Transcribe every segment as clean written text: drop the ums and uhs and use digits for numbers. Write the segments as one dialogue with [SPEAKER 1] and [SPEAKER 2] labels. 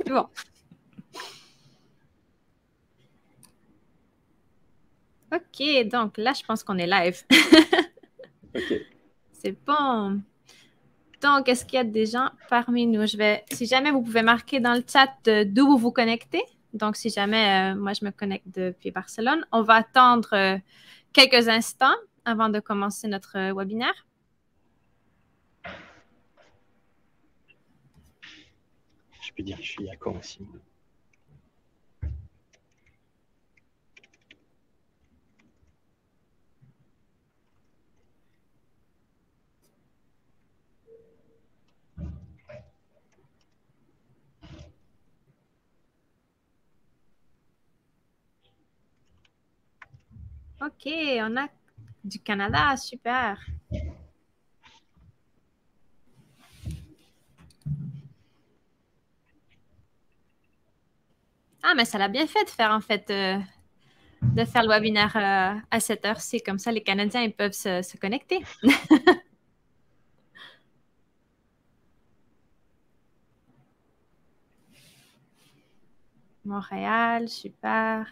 [SPEAKER 1] Bon. OK, donc là, je pense qu'on est live.
[SPEAKER 2] OK.
[SPEAKER 1] C'est bon. Donc, est-ce qu'il y a des gens parmi nous? Si jamais vous pouvez marquer dans le chat d'où vous vous connectez. Donc, si jamais moi, je me connecte depuis Barcelone, on va attendre quelques instants avant de commencer notre webinaire.
[SPEAKER 2] Je peux dire que je suis à Caen aussi.
[SPEAKER 1] OK, on a du Canada, super. Ah, mais ça l'a bien fait de faire en fait de faire le webinaire à cette heure-ci. Comme ça, les Canadiens ils peuvent se connecter. Montréal, super.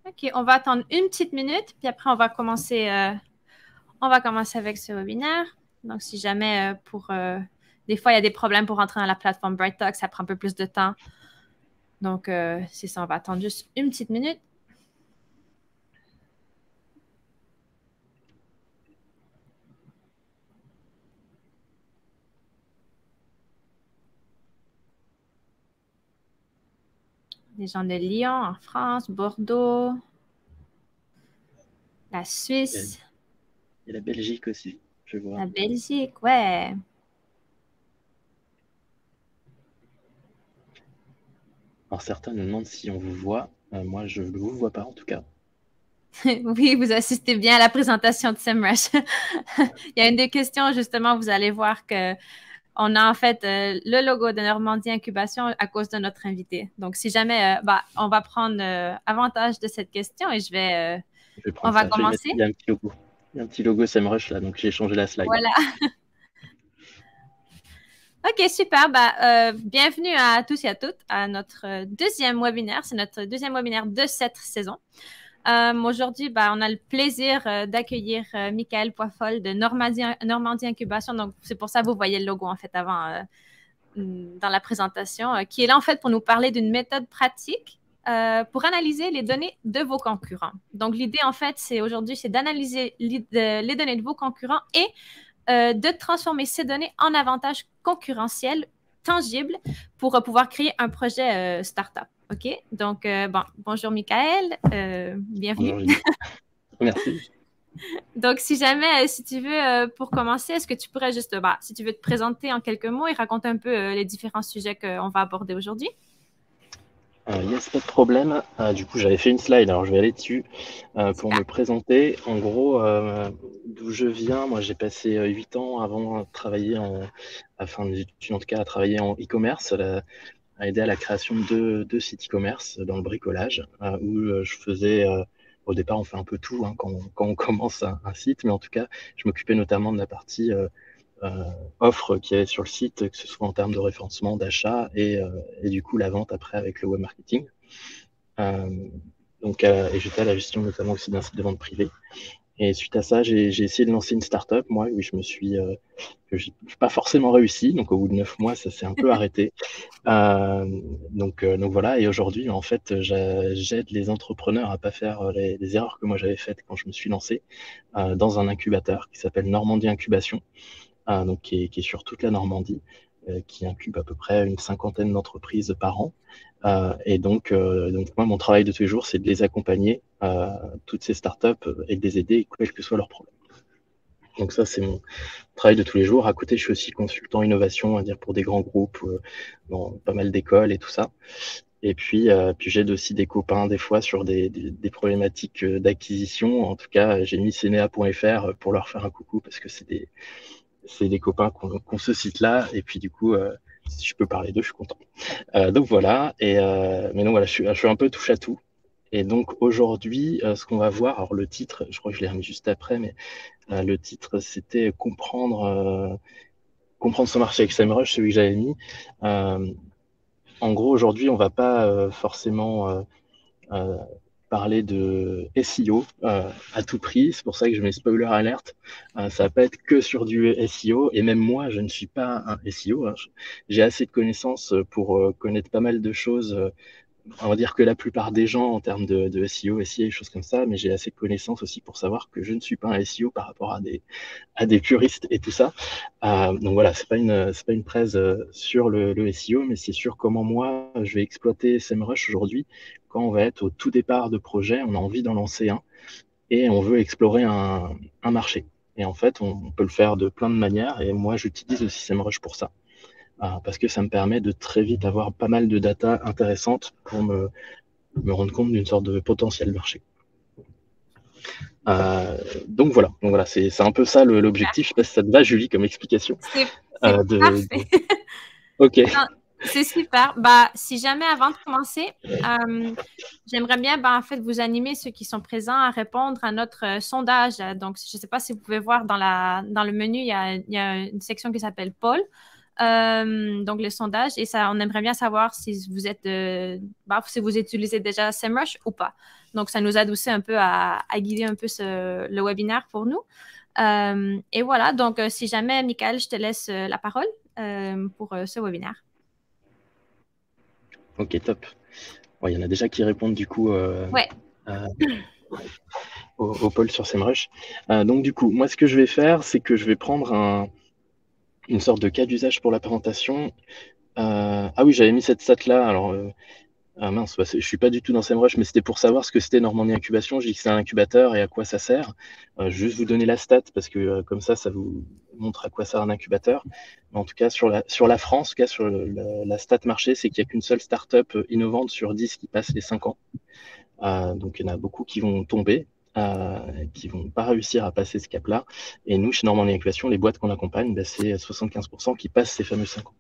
[SPEAKER 1] OK, on va attendre une petite minute, puis après, on va commencer avec ce webinaire. Donc, si jamais des fois, il y a des problèmes pour rentrer dans la plateforme BrightTalk, ça prend un peu plus de temps. Donc, c'est ça, on va attendre juste une petite minute. Des gens de Lyon, en France, Bordeaux, la Suisse.
[SPEAKER 2] Il y a la Belgique aussi, je vois.
[SPEAKER 1] La Belgique, ouais.
[SPEAKER 2] Alors certains me demandent si on vous voit. Moi, je ne vous vois pas en tout cas.
[SPEAKER 1] Oui, vous assistez bien à la présentation de SEMrush. Il y a une des questions, justement, vous allez voir que on a en fait le logo de Normandie Incubation à cause de notre invité. Donc, si jamais, on va prendre avantage de cette question et
[SPEAKER 2] Je vais
[SPEAKER 1] on
[SPEAKER 2] prendre
[SPEAKER 1] va
[SPEAKER 2] ça. Je vais mettre,
[SPEAKER 1] commencer.
[SPEAKER 2] il y a un petit logo. Il y a un petit logo SEMrush là, donc j'ai changé la slide.
[SPEAKER 1] Voilà. OK, super. Bienvenue à tous et à toutes à notre deuxième webinaire. C'est notre deuxième webinaire de cette saison. Aujourd'hui, on a le plaisir d'accueillir Michael Poifol de Normandie Incubation. Donc, c'est pour ça que vous voyez le logo en fait avant dans la présentation, qui est là en fait pour nous parler d'une méthode pratique pour analyser les données de vos concurrents. Donc, l'idée en fait, c'est d'analyser les données de vos concurrents et de transformer ces données en avantages concurrentiels tangibles pour pouvoir créer un projet startup. OK? Donc, bonjour Michael, bienvenue.
[SPEAKER 2] Bonjour, Julie. Merci.
[SPEAKER 1] Donc, si jamais, si tu veux, pour commencer, est-ce que tu pourrais juste, si tu veux te présenter en quelques mots et raconter un peu les différents sujets qu'on va aborder aujourd'hui?
[SPEAKER 2] Yes, pas de problème. Du coup, j'avais fait une slide, alors je vais aller dessus pour
[SPEAKER 1] Super.
[SPEAKER 2] me présenter. En gros, d'où je viens, moi j'ai passé 8 ans avant de travailler en tout cas à travailler en e-commerce, à aider à la création de deux sites e-commerce dans le bricolage, où je faisais, au départ on fait un peu tout hein, quand on commence un site, mais en tout cas je m'occupais notamment de la partie offre qu'il y avait sur le site, que ce soit en termes de référencement, d'achat et du coup la vente après avec le web marketing. Euh, et j'étais à la gestion notamment aussi d'un site de vente privée. Et suite à ça, j'ai essayé de lancer une startup, moi, où j'ai pas forcément réussi. Donc, au bout de 9 mois, ça s'est un peu arrêté. Donc voilà. Et aujourd'hui, en fait, j'aide les entrepreneurs à pas faire les erreurs que moi j'avais faites quand je me suis lancé dans un incubateur qui s'appelle Normandie Incubation, donc qui est sur toute la Normandie, qui incube à peu près une cinquantaine d'entreprises par an. Donc moi, mon travail de tous les jours, c'est de les accompagner, toutes ces startups, et de les aider, quel que soit leur problème. Donc ça, c'est mon travail de tous les jours. À côté, je suis aussi consultant innovation, on va dire, pour des grands groupes, dans pas mal d'écoles et tout ça. Et puis j'aide aussi des copains des fois sur des problématiques d'acquisition. En tout cas, j'ai mis Cenea.fr pour leur faire un coucou parce que c'est des copains qui ont ce site-là. Et puis du coup, si je peux parler d'eux, je suis content. Donc voilà, mais donc voilà, je suis un peu touche à tout. Et donc aujourd'hui, ce qu'on va voir, alors le titre, je crois que je l'ai remis juste après, mais le titre c'était comprendre son marché avec SEMrush, celui que j'avais mis. En gros, aujourd'hui, on va pas forcément euh, parler de SEO à tout prix. C'est pour ça que je mets spoiler alerte. Ça va pas être que sur du SEO. Et même moi, je ne suis pas un SEO. Hein. J'ai assez de connaissances pour connaître pas mal de choses. On va dire que la plupart des gens en termes de SEO, SIA et choses comme ça, mais j'ai assez de connaissances aussi pour savoir que je ne suis pas un SEO par rapport à des puristes et tout ça. Donc voilà, c'est pas une presse sur le SEO, mais c'est sur comment moi je vais exploiter SEMrush aujourd'hui quand on va être au tout départ de projet, on a envie d'en lancer un et on veut explorer un marché. Et en fait, on peut le faire de plein de manières et moi j'utilise aussi SEMrush pour ça. Parce que ça me permet de très vite avoir pas mal de data intéressantes pour me rendre compte d'une sorte de potentiel marché. Donc voilà, c'est un peu ça l'objectif. Je sais pas si ça te va, Julie, comme explication.
[SPEAKER 1] C'est parfait.
[SPEAKER 2] Ok.
[SPEAKER 1] Non, c'est super. Bah, si jamais avant de commencer, j'aimerais bien en fait vous animer ceux qui sont présents à répondre à notre sondage. Donc, je ne sais pas si vous pouvez voir dans le menu, il y a une section qui s'appelle Poll. Donc, le sondage. Et ça, on aimerait bien savoir si vous êtes si vous utilisez déjà SEMrush ou pas. Donc, ça nous aide aussi un peu à guider un peu le webinaire pour nous. Et voilà, donc si jamais, Michael, je te laisse la parole pour ce webinaire.
[SPEAKER 2] Ok, top. Il y en a déjà qui répondent du coup
[SPEAKER 1] Ouais.
[SPEAKER 2] au poll sur SEMrush. Donc du coup, moi ce que je vais faire, c'est que je vais prendre une sorte de cas d'usage pour la présentation. Ah oui, j'avais mis cette stat-là. Alors, ah mince, je suis pas du tout dans SEMrush, mais c'était pour savoir ce que c'était Normandie Incubation. J'ai dit que c'est un incubateur et à quoi ça sert. Juste vous donner la stat parce que comme ça vous montre à quoi sert un incubateur. Mais en tout cas, sur la France, en tout cas, sur la stat marché, c'est qu'il n'y a qu'une seule startup innovante sur 10 qui passe les 5 ans. Donc il y en a beaucoup qui vont tomber. Qui vont pas réussir à passer ce cap-là. Et nous, chez Normandie Incubation, les boîtes qu'on accompagne, c'est 75% qui passent ces fameux 5 ans.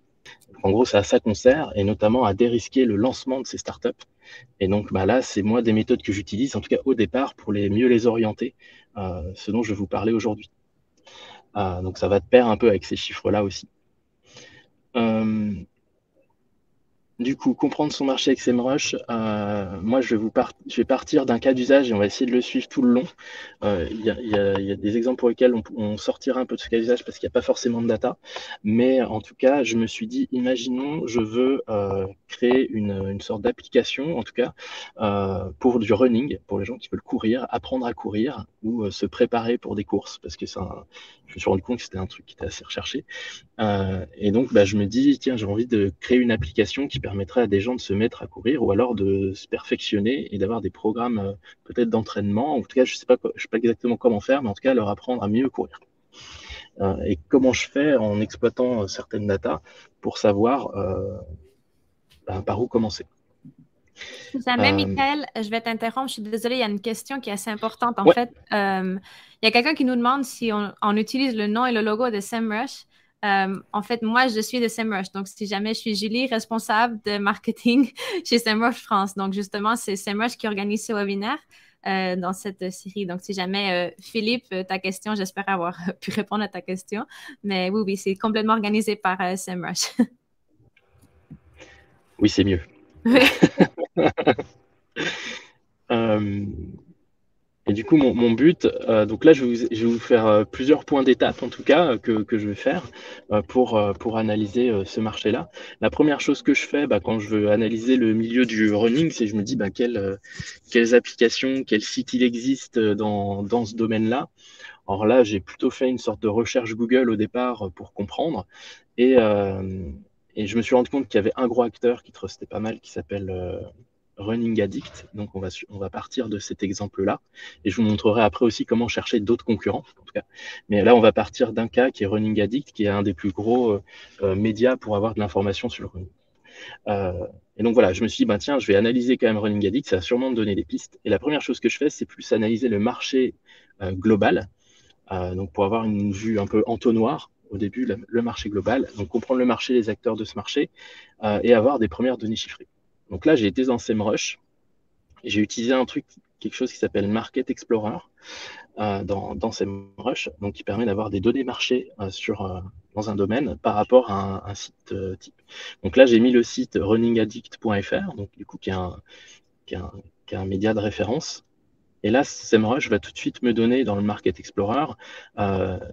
[SPEAKER 2] En gros, c'est à ça qu'on sert, et notamment à dérisquer le lancement de ces startups. Et donc là, c'est moi des méthodes que j'utilise, en tout cas au départ, pour mieux les orienter, ce dont je vais vous parler aujourd'hui. Donc ça va de pair un peu avec ces chiffres-là aussi. Du coup, comprendre son marché avec SEMrush, moi je vais partir d'un cas d'usage et on va essayer de le suivre tout le long. Il y a des exemples pour lesquels on sortira un peu de ce cas d'usage parce qu'il n'y a pas forcément de data. Mais en tout cas, je me suis dit, imaginons, je veux créer une sorte d'application, en tout cas, pour du running, pour les gens qui veulent courir, apprendre à courir ou se préparer pour des courses. Parce que je me suis rendu compte que c'était un truc qui était assez recherché. Et donc, je me dis, tiens, j'ai envie de créer une application qui permettrait à des gens de se mettre à courir ou alors de se perfectionner et d'avoir des programmes peut-être d'entraînement. En tout cas, je sais pas exactement comment faire, mais en tout cas, leur apprendre à mieux courir. Et comment je fais en exploitant certaines datas pour savoir par où commencer.
[SPEAKER 1] Si jamais, Michael, je vais t'interrompre. Je suis désolée, il y a une question qui est assez importante. En
[SPEAKER 2] Ouais.
[SPEAKER 1] fait, il y a quelqu'un qui nous demande si on utilise le nom et le logo de SEMrush. En fait, moi, je suis de SEMrush. Donc, si jamais je suis Julie, responsable de marketing chez SEMrush France. Donc, justement, c'est SEMrush qui organise ce webinaire dans cette série. Donc, si jamais, Philippe, ta question, j'espère avoir pu répondre à ta question. Mais oui, c'est complètement organisé par SEMrush.
[SPEAKER 2] Oui, c'est mieux.
[SPEAKER 1] Oui.
[SPEAKER 2] Et du coup, mon but, donc là, je vais vous faire plusieurs points d'étape, en tout cas, que je vais faire pour analyser ce marché-là. La première chose que je fais quand je veux analyser le milieu du running, c'est que je me dis quelles applications, quels sites il existe dans ce domaine-là. Alors là, j'ai plutôt fait une sorte de recherche Google au départ pour comprendre. Et je me suis rendu compte qu'il y avait un gros acteur qui trustait pas mal, qui s'appelle Running Addict. Donc on va partir de cet exemple-là. Et je vous montrerai après aussi comment chercher d'autres concurrents, en tout cas. Mais là, on va partir d'un cas qui est Running Addict, qui est un des plus gros médias pour avoir de l'information sur le running. Et donc voilà, je me suis dit, tiens, je vais analyser quand même Running Addict, ça va sûrement me donner des pistes. Et la première chose que je fais, c'est plus analyser le marché global. Donc pour avoir une vue un peu entonnoir au début le marché global, donc comprendre le marché, les acteurs de ce marché, et avoir des premières données chiffrées. Donc là, j'ai été dans SEMrush, et j'ai utilisé quelque chose qui s'appelle Market Explorer dans SEMrush, donc qui permet d'avoir des données marché dans un domaine par rapport à un site type. Donc là, j'ai mis le site runningaddict.fr, donc du coup qui est un média de référence. Et là, SEMrush va tout de suite me donner dans le Market Explorer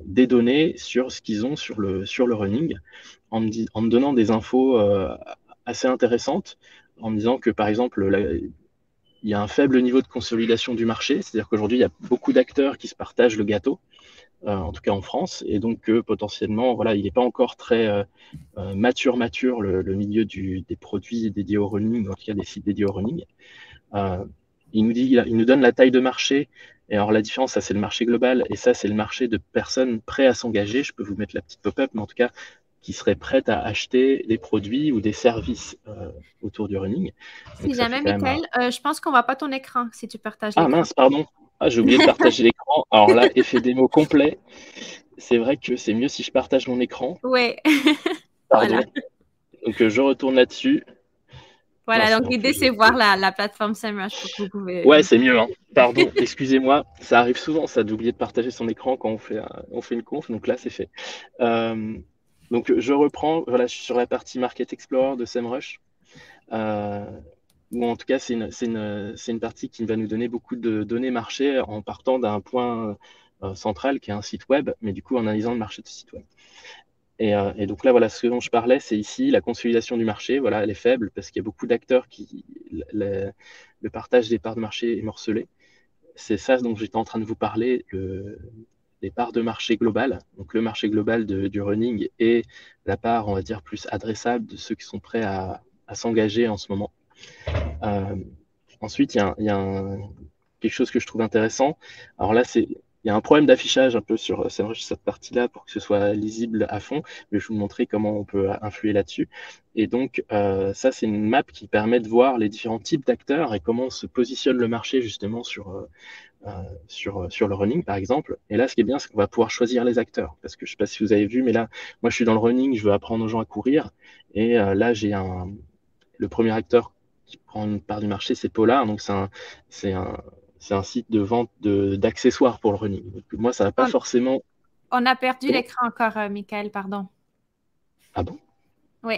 [SPEAKER 2] des données sur ce qu'ils ont sur le running, en me donnant des infos assez intéressantes, en me disant que par exemple, il y a un faible niveau de consolidation du marché, c'est-à-dire qu'aujourd'hui, il y a beaucoup d'acteurs qui se partagent le gâteau, en tout cas en France, et donc potentiellement, voilà, il n'est pas encore très mature le milieu des produits dédiés au running, en tout cas des sites dédiés au running. Il nous donne la taille de marché. Et alors la différence, ça c'est le marché global, et ça c'est le marché de personnes prêtes à s'engager. Je peux vous mettre la petite pop-up, mais en tout cas qui seraient prêtes à acheter des produits ou des services autour du running.
[SPEAKER 1] Si
[SPEAKER 2] Donc ça fait
[SPEAKER 1] jamais,
[SPEAKER 2] quand même.
[SPEAKER 1] Michael, je pense qu'on voit pas ton écran si tu partages
[SPEAKER 2] Ah
[SPEAKER 1] l'écran.
[SPEAKER 2] mince, pardon. Ah, j'ai oublié de partager l'écran. Alors là, effet démo complet. C'est vrai que c'est mieux si je partage mon écran.
[SPEAKER 1] Oui.
[SPEAKER 2] Pardon.
[SPEAKER 1] Voilà.
[SPEAKER 2] Donc je retourne là-dessus.
[SPEAKER 1] Voilà,
[SPEAKER 2] Mince,
[SPEAKER 1] donc
[SPEAKER 2] donc
[SPEAKER 1] l'idée, c'est voir la plateforme SEMrush pour que vous pouvez.
[SPEAKER 2] ouais, c'est mieux, hein. Pardon, excusez-moi. Ça arrive souvent, ça, d'oublier de partager son écran quand on fait une conf. Donc là, c'est fait. Euh, donc je reprends. Voilà, je suis sur la partie Market Explorer de SEMrush. Ou en tout cas, c'est une partie qui va nous donner beaucoup de données marché en partant d'un point central qui est un site web, mais du coup en analysant le marché de ce site web. Et donc là, voilà, ce dont je parlais, c'est ici la consolidation du marché. Voilà, elle est faible parce qu'il y a beaucoup d'acteurs le partage des parts de marché est morcelé. C'est ça dont j'étais en train de vous parler, les parts de marché globales. Donc le marché global du running et la part, on va dire, plus adressable de ceux qui sont prêts à s'engager en ce moment. Ensuite, il y a quelque chose que je trouve intéressant. Alors là, il y a un problème d'affichage un peu sur cette partie-là pour que ce soit lisible à fond, mais je vais vous montrer comment on peut influer là-dessus. Et donc, ça, c'est une map qui permet de voir les différents types d'acteurs et comment se positionne le marché justement sur le running, par exemple. Et là, ce qui est bien, c'est qu'on va pouvoir choisir les acteurs. Parce que je ne sais pas si vous avez vu, mais là, moi, je suis dans le running, je veux apprendre aux gens à courir. Et là, le premier acteur qui prend une part du marché, c'est Polar. Donc, c'est un site de vente d'accessoires pour le running. Donc, moi, ça va pas
[SPEAKER 1] On,
[SPEAKER 2] forcément.
[SPEAKER 1] on a perdu
[SPEAKER 2] Comment?
[SPEAKER 1] l'écran encore, Michael, pardon.
[SPEAKER 2] Ah bon?
[SPEAKER 1] Oui.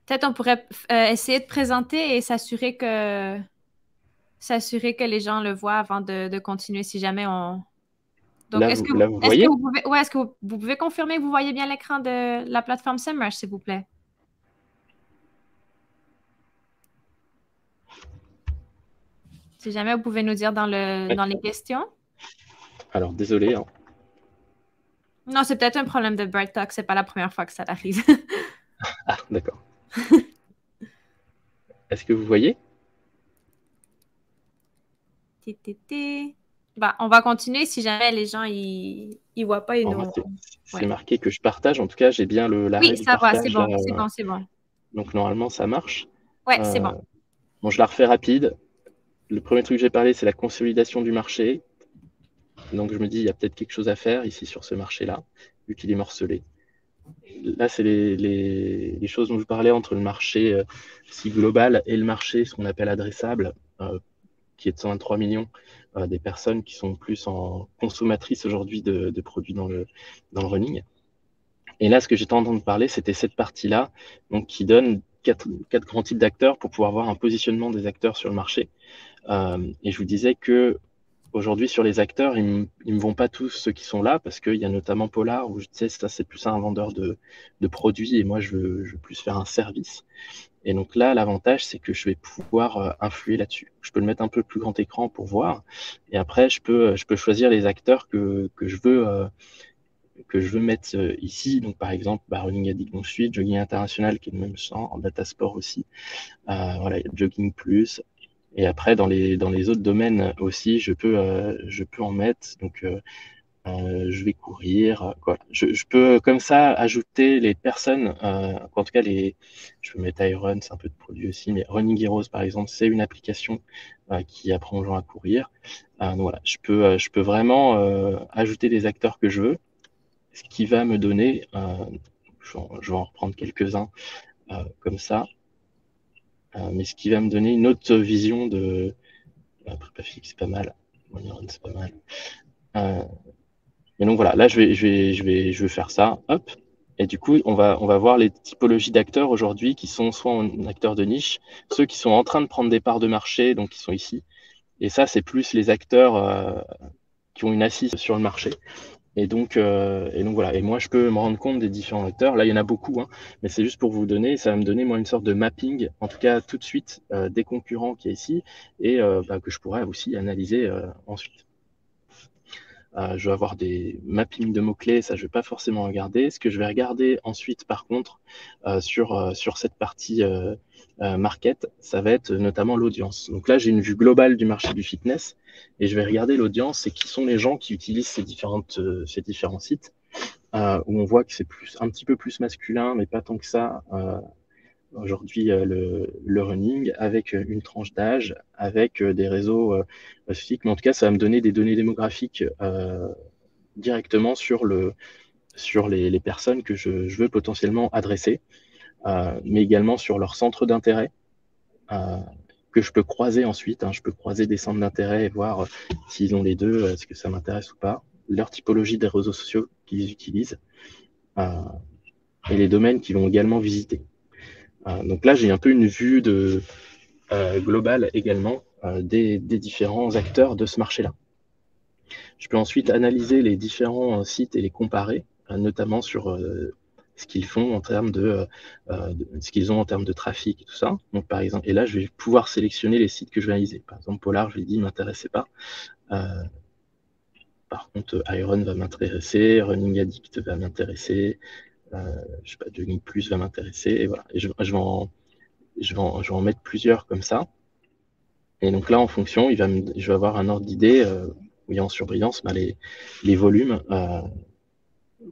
[SPEAKER 1] Peut-être on pourrait essayer de présenter et s'assurer que les gens le voient avant de continuer si jamais on. Donc,
[SPEAKER 2] Là, vous voyez?
[SPEAKER 1] est-ce que vous pouvez confirmer que vous voyez bien l'écran de la plateforme SEMrush, s'il vous plaît? Si jamais vous pouvez nous dire
[SPEAKER 2] Ouais.
[SPEAKER 1] dans les questions.
[SPEAKER 2] Alors, désolé, hein.
[SPEAKER 1] Non, c'est peut-être un problème de BrightTalk. C'est pas la première fois que ça arrive.
[SPEAKER 2] Ah, d'accord. Est-ce que vous voyez?
[SPEAKER 1] Bah, on va continuer si jamais les gens ils voient pas, ils
[SPEAKER 2] Alors, moi,
[SPEAKER 1] nous.
[SPEAKER 2] c'est
[SPEAKER 1] Ouais.
[SPEAKER 2] marqué que je partage. En tout cas, j'ai bien
[SPEAKER 1] Oui,
[SPEAKER 2] l'arrêt du
[SPEAKER 1] ça va, c'est
[SPEAKER 2] partage là.
[SPEAKER 1] bon, c'est bon, c'est bon.
[SPEAKER 2] Donc, normalement, ça marche.
[SPEAKER 1] Ouais, c'est
[SPEAKER 2] Euh,
[SPEAKER 1] bon.
[SPEAKER 2] bon, je la refais rapide. Le premier truc que j'ai parlé, c'est la consolidation du marché. Donc, je me dis, il y a peut-être quelque chose à faire ici sur ce marché-là, vu qu'il est morcelé. Là, c'est les choses dont je vous parlais entre le marché si global et le marché, ce qu'on appelle adressable, qui est de 123 millions des personnes qui sont plus en consommatrices aujourd'hui de produits dans le running. Et là, ce que j'étais en train de parler, c'était cette partie-là, donc qui donne quatre grands types d'acteurs pour pouvoir voir un positionnement des acteurs sur le marché. Et je vous disais que aujourd'hui, sur les acteurs, ils me vont pas tous ceux qui sont là, parce qu'il y a notamment Polar, où je disais, ça, c'est plus un vendeur de produits, et moi, je veux plus faire un service. Et donc là, l'avantage, c'est que je vais pouvoir influer là-dessus. Je peux le mettre un peu plus grand écran pour voir, et après, je peux choisir les acteurs que je veux mettre ici. Donc, par exemple, Running Addict, dont je suis, Jogging International, qui est le même sang, en data sport aussi. Voilà, il y a Jogging Plus. Et après, dans les autres domaines aussi, je peux en mettre. Donc, Je vais courir. Voilà. Je peux comme ça ajouter les personnes, en tout cas je peux mettre Iron, c'est un peu de produit aussi, mais Running Heroes par exemple, c'est une application qui apprend aux gens à courir. Donc voilà, je peux vraiment ajouter les acteurs que je veux, ce qui va me donner, je vais en reprendre quelques-uns comme ça, mais ce qui va me donner une autre vision de prépa physique, c'est pas mal, c'est pas mal. Et donc voilà, là je vais faire ça, hop. Et du coup, on va voir les typologies d'acteurs aujourd'hui qui sont soit en acteurs de niche, ceux qui sont en train de prendre des parts de marché, donc qui sont ici. Et ça, c'est plus les acteurs qui ont une assise sur le marché. Et donc voilà. Et moi, je peux me rendre compte des différents acteurs. Là, il y en a beaucoup, hein, mais c'est juste pour vous donner. Ça va me donner moi une sorte de mapping, en tout cas tout de suite, des concurrents qui est ici et que je pourrais aussi analyser ensuite. Je vais avoir des mappings de mots-clés, ça je vais pas forcément regarder. Ce que je vais regarder ensuite, par contre, sur cette partie market, ça va être notamment l'audience. Donc là, j'ai une vue globale du marché du fitness et je vais regarder l'audience et qui sont les gens qui utilisent ces différents sites où on voit que c'est un petit peu plus masculin, mais pas tant que ça. Aujourd'hui le running avec une tranche d'âge, avec des réseaux spécifiques. Mais en tout cas, ça va me donner des données démographiques directement sur les personnes que je veux potentiellement adresser, mais également sur leur centre d'intérêt que je peux croiser ensuite. Hein. Je peux croiser des centres d'intérêt et voir s'ils ont les deux, est-ce que ça m'intéresse ou pas, leur typologie des réseaux sociaux qu'ils utilisent et les domaines qu'ils vont également visiter. Donc là, j'ai un peu une vue globale également des différents acteurs de ce marché-là. Je peux ensuite analyser les différents sites et les comparer, notamment sur ce qu'ils font en termes ce qu'ils ont en termes de trafic et tout ça. Donc par exemple, et là, je vais pouvoir sélectionner les sites que je vais analyser. Par exemple, Polar, je lui ai dit, m'intéressait pas. Par contre, Iron va m'intéresser, Running Addict va m'intéresser, je sais pas, Jogging Plus va m'intéresser, et voilà. Et je vais en mettre plusieurs comme ça. Et donc là, en fonction, je vais avoir un ordre d'idée où il y a en surbrillance les volumes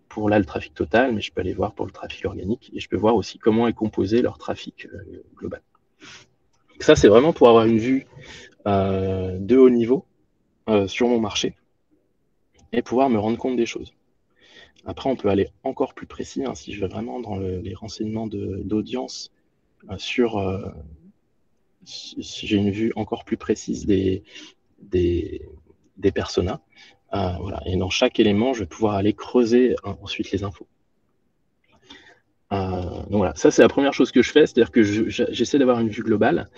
[SPEAKER 2] pour là le trafic total, mais je peux aller voir pour le trafic organique et je peux voir aussi comment est composé leur trafic global. Donc ça, c'est vraiment pour avoir une vue de haut niveau sur mon marché et pouvoir me rendre compte des choses. Après, on peut aller encore plus précis hein, si je vais vraiment dans les renseignements d'audience si j'ai une vue encore plus précise des personas. Voilà. Et dans chaque élément, je vais pouvoir aller creuser ensuite les infos. Donc voilà, ça c'est la première chose que je fais, c'est-à-dire que j'essaie d'avoir une vue globale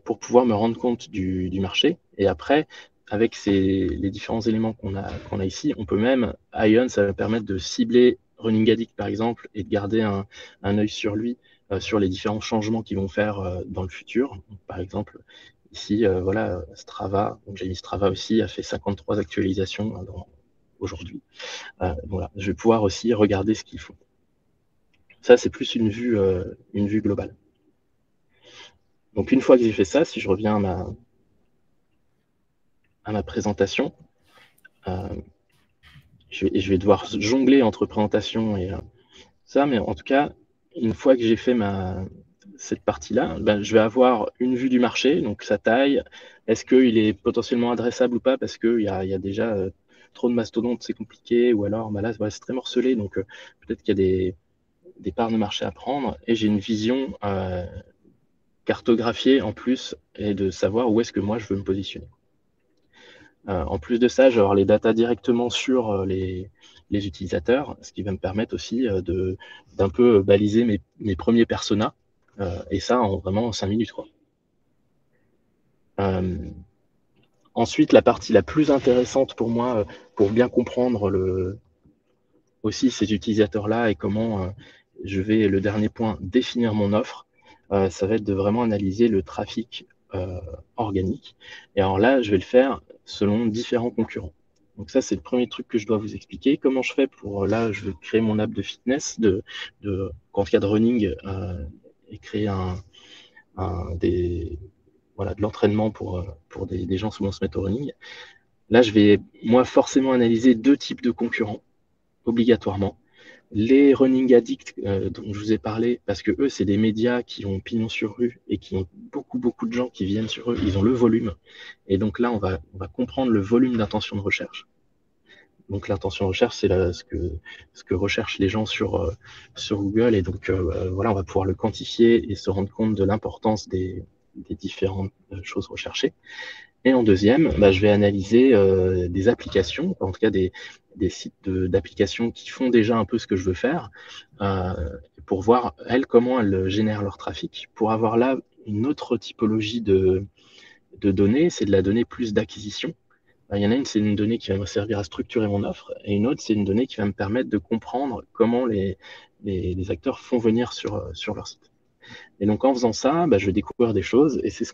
[SPEAKER 2] pour pouvoir me rendre compte du marché. Et après, avec les différents éléments qu'on a ici, on peut même, Ion, ça va permettre de cibler Running Addict par exemple et de garder un œil sur lui, sur les différents changements qu'ils vont faire dans le futur. Donc, par exemple, ici, voilà, Strava, donc j'ai mis Strava aussi, a fait 53 actualisations aujourd'hui. Voilà, je vais pouvoir aussi regarder ce qu'ils font. Ça, c'est plus une vue globale. Donc, une fois que j'ai fait ça, si je reviens à ma présentation, je vais devoir jongler entre présentation et ça, mais en tout cas, une fois que j'ai fait cette partie-là, ben, je vais avoir une vue du marché, donc sa taille, est-ce qu'il est potentiellement adressable ou pas, parce qu'il y a déjà trop de mastodontes, c'est compliqué, ou alors ben là, c'est très morcelé, donc peut-être qu'il y a des parts de marché à prendre, et j'ai une vision cartographiée en plus, et de savoir où est-ce que moi je veux me positionner. En plus de ça, je vais avoir les datas directement sur les utilisateurs, ce qui va me permettre aussi d'un peu baliser mes premiers personas, et ça en vraiment 5 minutes. Quoi. Ensuite, la partie la plus intéressante pour moi, pour bien comprendre aussi ces utilisateurs-là et comment je vais, le dernier point, définir mon offre, ça va être de vraiment analyser le trafic organique. Et alors là, je vais le faire selon différents concurrents. Donc ça, c'est le premier truc que je dois vous expliquer. Comment je fais pour, là, je vais créer mon app de fitness, en cas de running, et créer de l'entraînement pour des gens qui vont se mettre au running. Là, je vais, moi, forcément analyser deux types de concurrents, obligatoirement. Les running addicts dont je vous ai parlé, parce que eux, c'est des médias qui ont pignon sur rue et qui ont beaucoup, beaucoup de gens qui viennent sur eux. Ils ont le volume. Et donc là, on va comprendre le volume d'intention de recherche. Donc l'intention de recherche, c'est ce que recherchent les gens sur Google. Et donc voilà, on va pouvoir le quantifier et se rendre compte de l'importance des différentes choses recherchées. Et en deuxième, je vais analyser des applications, en tout cas des sites d'applications qui font déjà un peu ce que je veux faire, euh, pour voir, elles, comment elles génèrent leur trafic, pour avoir là une autre typologie de données, c'est de la donnée plus d'acquisition. Il y en a une, c'est une donnée qui va me servir à structurer mon offre, et une autre, c'est une donnée qui va me permettre de comprendre comment les acteurs font venir sur leur site. Et donc en faisant ça, je vais découvrir des choses, et c'est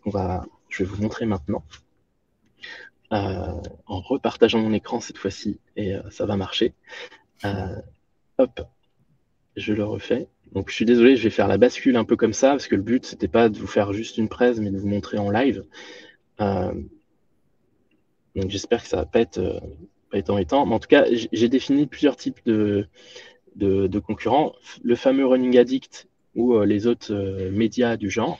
[SPEAKER 2] je vais vous montrer maintenant, en repartageant mon écran cette fois-ci, et ça va marcher. Hop, je le refais. Donc je suis désolé, je vais faire la bascule un peu comme ça, parce que le but, c'était pas de vous faire juste une presse, mais de vous montrer en live. Donc j'espère que ça va pas être embêtant. Mais en tout cas, j'ai défini plusieurs types de concurrents. Le fameux Running Addict ou les autres médias du genre.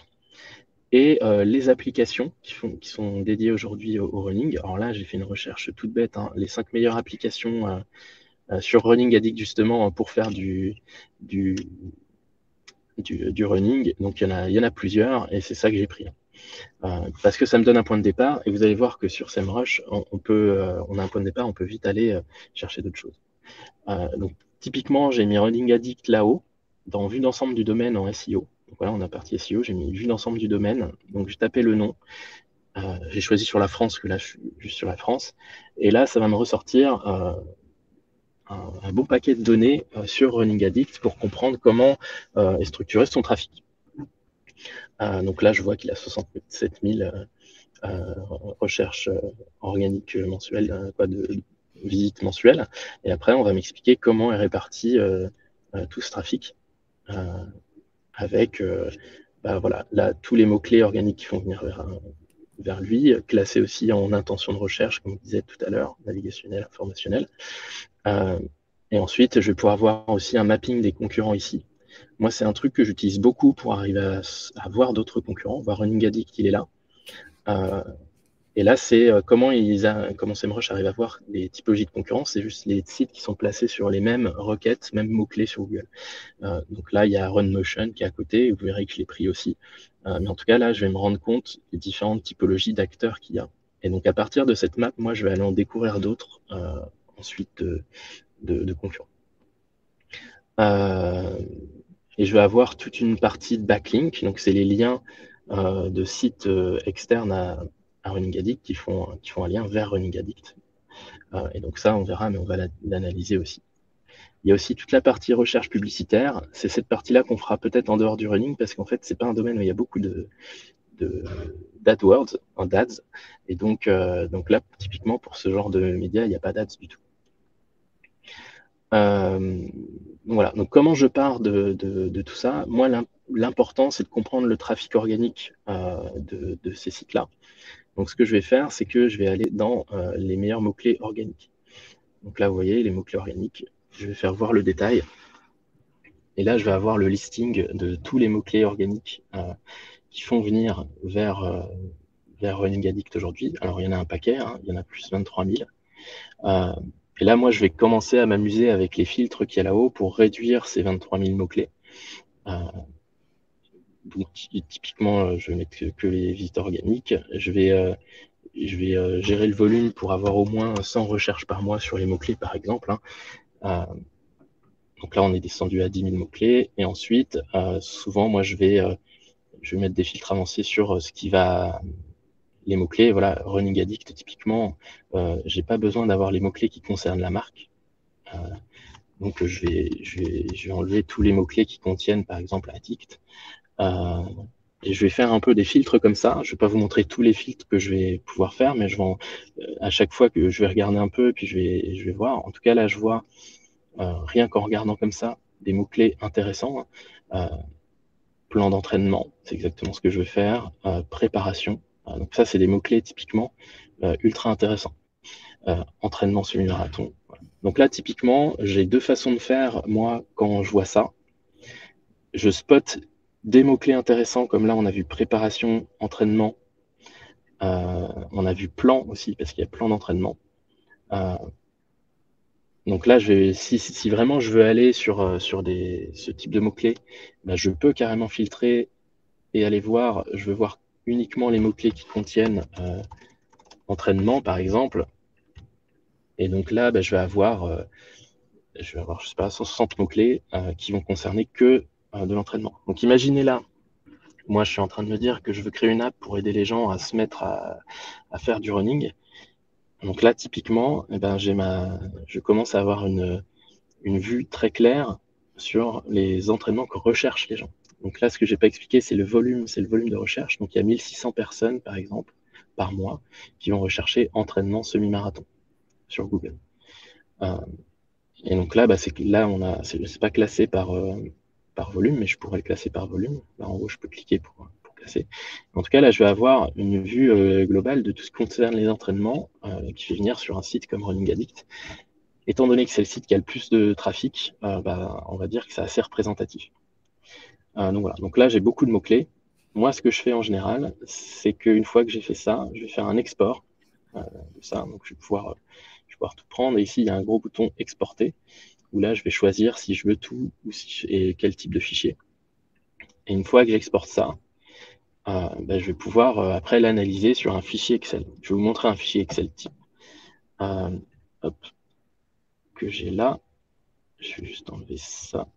[SPEAKER 2] Et les applications qui sont dédiées aujourd'hui au running. Alors là, j'ai fait une recherche toute bête, hein, les 5 meilleures applications sur Running Addict justement pour faire du, du running. Donc il y en a plusieurs et c'est ça que j'ai pris. Parce que ça me donne un point de départ et vous allez voir que sur SEMrush, on a un point de départ, on peut vite aller chercher d'autres choses. Donc typiquement, j'ai mis Running Addict là-haut, dans vue d'ensemble du domaine en SEO. Donc voilà, on a partie SEO, j'ai mis vue d'ensemble du domaine. Donc j'ai tapé le nom. J'ai choisi sur la France, que là je suis juste sur la France. Et là, ça va me ressortir un bon paquet de données sur Running Addict pour comprendre comment est structuré son trafic. Donc là, je vois qu'il a 67 000 recherches organiques mensuelles, de visites mensuelles. Et après, on va m'expliquer comment est réparti tout ce trafic avec voilà, là, tous les mots-clés organiques qui font venir vers lui, classés aussi en intention de recherche, comme je disais tout à l'heure, navigationnel, informationnel. Et ensuite, je vais pouvoir voir aussi un mapping des concurrents ici. Moi, c'est un truc que j'utilise beaucoup pour arriver à voir d'autres concurrents, voir Running Addict, il est là. Et là, c'est comment SEMrush arrive à voir les typologies de concurrence. C'est juste les sites qui sont placés sur les mêmes requêtes, mêmes mots-clés sur Google. Donc là, il y a RunMotion qui est à côté. Et vous verrez que je l'ai pris aussi. Mais en tout cas, là, je vais me rendre compte des différentes typologies d'acteurs qu'il y a. Et donc, à partir de cette map, moi, je vais aller en découvrir d'autres ensuite de concurrents. Et je vais avoir toute une partie de backlink. Donc, c'est les liens de sites externes à Running Addict qui font un lien vers Running Addict. Et donc ça, on verra, mais on va l'analyser aussi. Il y a aussi toute la partie recherche publicitaire. C'est cette partie-là qu'on fera peut-être en dehors du running, parce qu'en fait, c'est pas un domaine où il y a beaucoup d'AdWords, d'ads. Et donc là, typiquement, pour ce genre de médias, il n'y a pas d'ads du tout. Voilà, donc comment je pars de tout ça? Moi, l'important, c'est de comprendre le trafic organique de ces sites-là. Donc, ce que je vais faire, c'est que je vais aller dans les meilleurs mots-clés organiques. Donc là, vous voyez, les mots-clés organiques, je vais faire voir le détail. Et là, je vais avoir le listing de tous les mots-clés organiques qui font venir vers Running Addict aujourd'hui. Alors, il y en a un paquet, hein, il y en a plus de 23 000. Et là, moi, je vais commencer à m'amuser avec les filtres qu'il y a là-haut pour réduire ces 23 000 mots-clés. Donc, typiquement, je vais mettre que les visiteurs organiques. Je vais gérer le volume pour avoir au moins 100 recherches par mois sur les mots-clés, par exemple. Donc là, on est descendu à 10 000 mots-clés. Et ensuite, souvent, moi, je vais mettre des filtres avancés sur ce qui va... Les mots-clés, voilà, Running Addict, typiquement, j'ai pas besoin d'avoir les mots-clés qui concernent la marque. Donc, je vais enlever tous les mots-clés qui contiennent, par exemple, Addict. Et je vais faire un peu des filtres comme ça. Je ne vais pas vous montrer tous les filtres que je vais pouvoir faire, mais à chaque fois que je vais regarder un peu, puis je vais voir. En tout cas, là, je vois, rien qu'en regardant comme ça, des mots-clés intéressants. Plan d'entraînement, c'est exactement ce que je veux faire. Préparation. Donc ça, c'est des mots-clés typiquement ultra intéressants. entraînement semi-marathon. Voilà. Donc là, typiquement, j'ai deux façons de faire, moi, quand je vois ça. Je spot des mots-clés intéressants, comme là, on a vu préparation, entraînement. On a vu plan aussi, parce qu'il y a plan d'entraînement. Donc là, si vraiment je veux aller sur ce type de mots-clés, ben, je peux carrément filtrer et aller voir. Je veux voir uniquement les mots-clés qui contiennent entraînement, par exemple. Et donc là, ben, je vais avoir, je sais pas, 160 mots-clés qui vont concerner que de l'entraînement. Donc imaginez là, moi je suis en train de me dire que je veux créer une app pour aider les gens à se mettre à faire du running. Donc là, typiquement, eh ben, je commence à avoir une vue très claire sur les entraînements que recherchent les gens. Donc là, ce que j'ai pas expliqué, c'est le volume de recherche. Donc il y a 1600 personnes, par exemple, par mois, qui vont rechercher entraînement semi-marathon sur Google. Et donc là, bah, c'est pas classé par volume, mais je pourrais le classer par volume. Là, en haut, je peux cliquer pour classer. En tout cas, là, je vais avoir une vue globale de tout ce qui concerne les entraînements qui fait venir sur un site comme Running Addict. Étant donné que c'est le site qui a le plus de trafic, bah, on va dire que c'est assez représentatif. Donc voilà. Donc là, j'ai beaucoup de mots-clés. Moi, ce que je fais en général, c'est qu'une fois que j'ai fait ça, je vais faire un export de ça. Donc je vais pouvoir tout prendre. Et ici, il y a un gros bouton exporter, où là, je vais choisir si je veux tout et quel type de fichier. Et une fois que j'exporte ça, bah, je vais pouvoir après l'analyser sur un fichier Excel. Je vais vous montrer un fichier Excel type que j'ai là. Je vais juste enlever ça.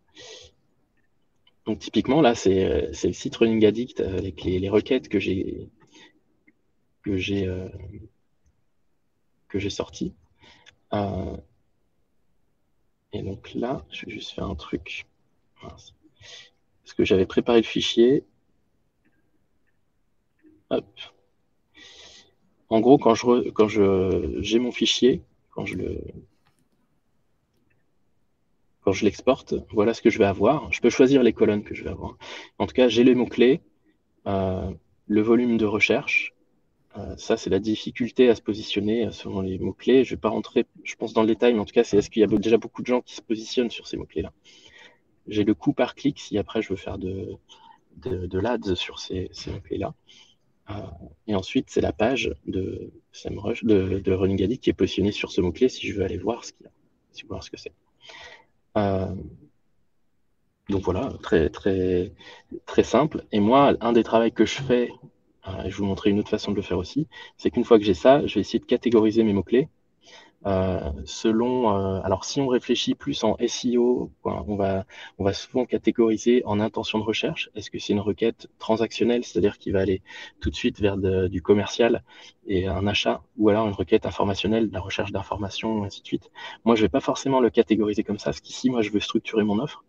[SPEAKER 2] Donc typiquement, là, c'est le site Running Addict avec les requêtes que j'ai sorties. Et donc là, je vais juste faire un truc. Parce que j'avais préparé le fichier. Hop. En gros, quand j'ai mon fichier, quand je l'exporte, voilà ce que je vais avoir. Je peux choisir les colonnes que je vais avoir. En tout cas, j'ai les mots-clés, le volume de recherche. Ça, c'est la difficulté à se positionner selon les mots-clés. Je ne vais pas rentrer, je pense, dans le détail, mais en tout cas, c'est est-ce qu'il y a déjà beaucoup de gens qui se positionnent sur ces mots-clés-là. J'ai le coût par clic si après je veux faire de l'ADS sur ces mots-clés-là. Et ensuite, c'est la page de SEMrush, de Running Addict qui est positionnée sur ce mot-clé si je veux aller voir ce qu'il y a, si je veux voir ce que c'est. Donc voilà, très, très, très simple. Et moi, un des travaux que je fais, et je vais vous montrer une autre façon de le faire aussi, c'est qu'une fois que j'ai ça, je vais essayer de catégoriser mes mots-clés selon. Alors, si on réfléchit plus en SEO, on va souvent catégoriser en intention de recherche. Est-ce que c'est une requête transactionnelle, c'est-à-dire qui va aller tout de suite vers du commercial et un achat, ou alors une requête informationnelle, de la recherche d'informations, ainsi de suite. Moi, je vais pas forcément le catégoriser comme ça, parce qu'ici, moi, je veux structurer mon offre.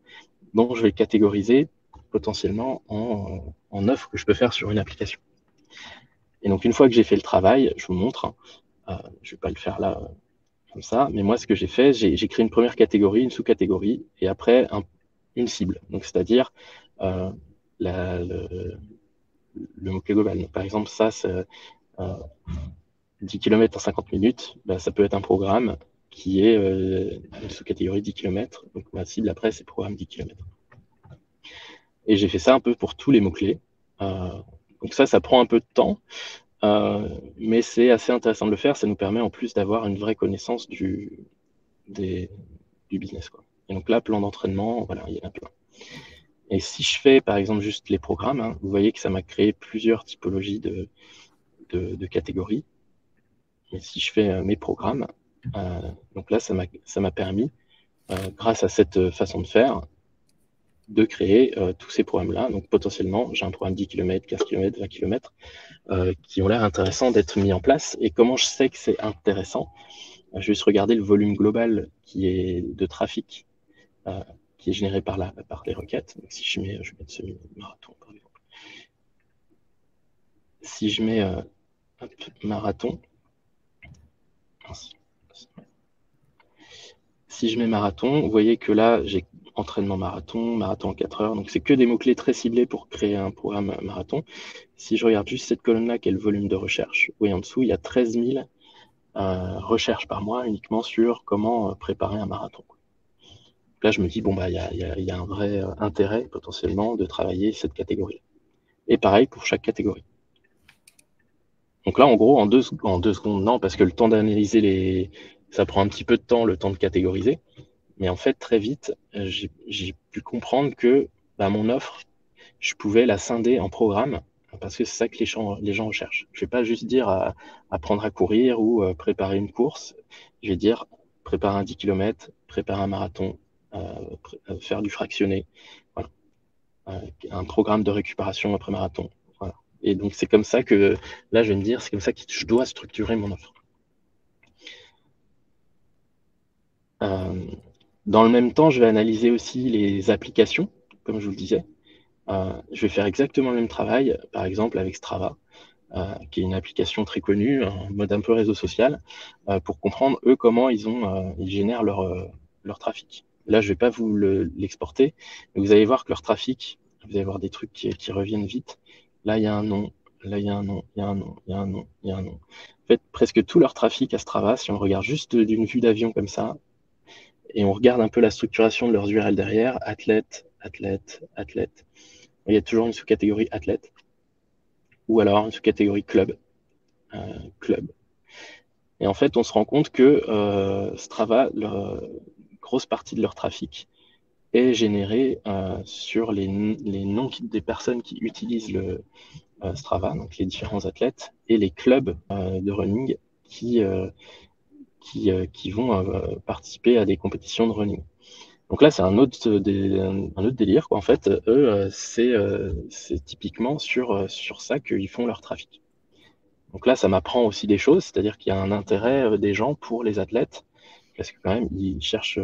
[SPEAKER 2] Donc, je vais le catégoriser potentiellement en offre que je peux faire sur une application. Et donc, une fois que j'ai fait le travail, je vous montre. Je vais pas le faire là comme ça, mais moi, ce que j'ai fait, j'ai créé une première catégorie, une sous-catégorie, et après une cible. Donc, c'est-à-dire le mot-clé global. Donc, par exemple, ça, c'est 10 km en 50 minutes. Ben, ça peut être un programme qui est une sous-catégorie 10 km. Donc, ma cible, après, c'est programme 10 km. Et j'ai fait ça un peu pour tous les mots-clés. Donc ça prend un peu de temps, mais c'est assez intéressant de le faire. Ça nous permet en plus d'avoir une vraie connaissance du business, quoi. Et donc là, plan d'entraînement, voilà, il y en a plein. Et si je fais, par exemple, juste les programmes, hein, vous voyez que ça m'a créé plusieurs typologies de catégories. Et si je fais mes programmes, donc là, ça m'a permis, grâce à cette façon de faire, de créer tous ces programmes-là. Donc potentiellement, j'ai un programme 10 km, 15 km, 20 km qui ont l'air intéressants d'être mis en place. Et comment je sais que c'est intéressant? Je vais juste regarder le volume global qui est de trafic qui est généré par les requêtes. Donc si je vais mettre semi-marathon par exemple. Si je mets marathon, si je mets marathon, vous voyez que là, j'ai entraînement marathon en 4 heures. Donc, c'est que des mots-clés très ciblés pour créer un programme marathon. Si je regarde juste cette colonne-là, qui est le volume de recherche, vous voyez en dessous, il y a 13 000 recherches par mois uniquement sur comment préparer un marathon. Là, je me dis, bon, bah, il y a un vrai intérêt potentiellement de travailler cette catégorie. Et pareil pour chaque catégorie. Donc là, en gros, en deux secondes, non, parce que le temps d'analyser ça prend un petit peu de temps, le temps de catégoriser. Mais en fait, très vite, j'ai pu comprendre que bah, mon offre, je pouvais la scinder en programmes, parce que c'est ça que les gens recherchent. Je ne vais pas juste dire apprendre à courir ou préparer une course. Je vais dire préparer un 10 km, préparer un marathon, faire du fractionné. Voilà. Un programme de récupération après marathon. Voilà. Et donc, c'est comme ça que, là, je vais me dire, c'est comme ça que je dois structurer mon offre. Dans le même temps, je vais analyser aussi les applications, comme je vous le disais. Je vais faire exactement le même travail, par exemple avec Strava, qui est une application très connue, un mode un peu réseau social, pour comprendre, eux, comment ils génèrent leur trafic. Là, je ne vais pas vous l'exporter, mais vous allez voir que leur trafic, vous allez voir des trucs qui reviennent vite. Là, il y a un nom, là, il y a un nom, il y a un nom, il y a un nom, il y a un nom. En fait, presque tout leur trafic à Strava, si on regarde juste d'une vue d'avion comme ça, et on regarde un peu la structuration de leurs URL derrière, athlète, athlète, athlète. Il y a toujours une sous-catégorie athlète, ou alors une sous-catégorie club. Club. Et en fait, on se rend compte que Strava, grosse partie de leur trafic est générée sur les noms des personnes qui utilisent le Strava, donc les différents athlètes, et les clubs de running qui vont participer à des compétitions de running. Donc là, c'est un autre délire, quoi. En fait, eux, c'est typiquement sur ça qu'ils font leur trafic. Donc là, ça m'apprend aussi des choses, c'est-à-dire qu'il y a un intérêt des gens pour les athlètes, parce que quand même, ils cherchent,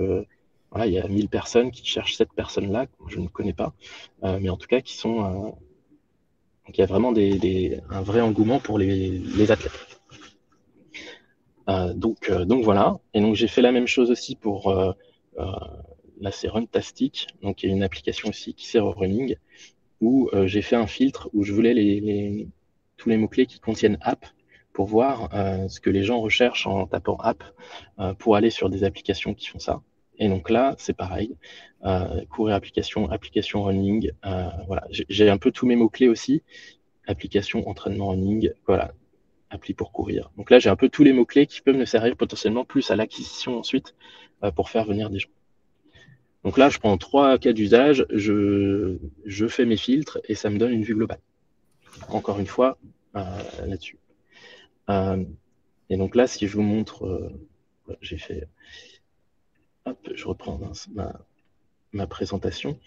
[SPEAKER 2] voilà, il y a 1000 personnes qui cherchent cette personne-là, que je ne connais pas, mais en tout cas, donc il y a vraiment un vrai engouement pour les athlètes. Donc voilà, et donc j'ai fait la même chose aussi pour, là c'est Runtastic, donc il y a une application aussi qui sert au running, où j'ai fait un filtre où je voulais tous les mots-clés qui contiennent app pour voir ce que les gens recherchent en tapant app pour aller sur des applications qui font ça. Et donc là, c'est pareil, courir application, application running, voilà. J'ai un peu tous mes mots-clés aussi, application, entraînement running, voilà, appli pour courir. Donc là, j'ai un peu tous les mots-clés qui peuvent me servir potentiellement plus à l'acquisition ensuite pour faire venir des gens. Donc là, je prends 3 cas d'usage, je fais mes filtres et ça me donne une vue globale. Encore une fois, là-dessus. Et donc là, si je vous montre, j'ai fait, hop, je reprends ma présentation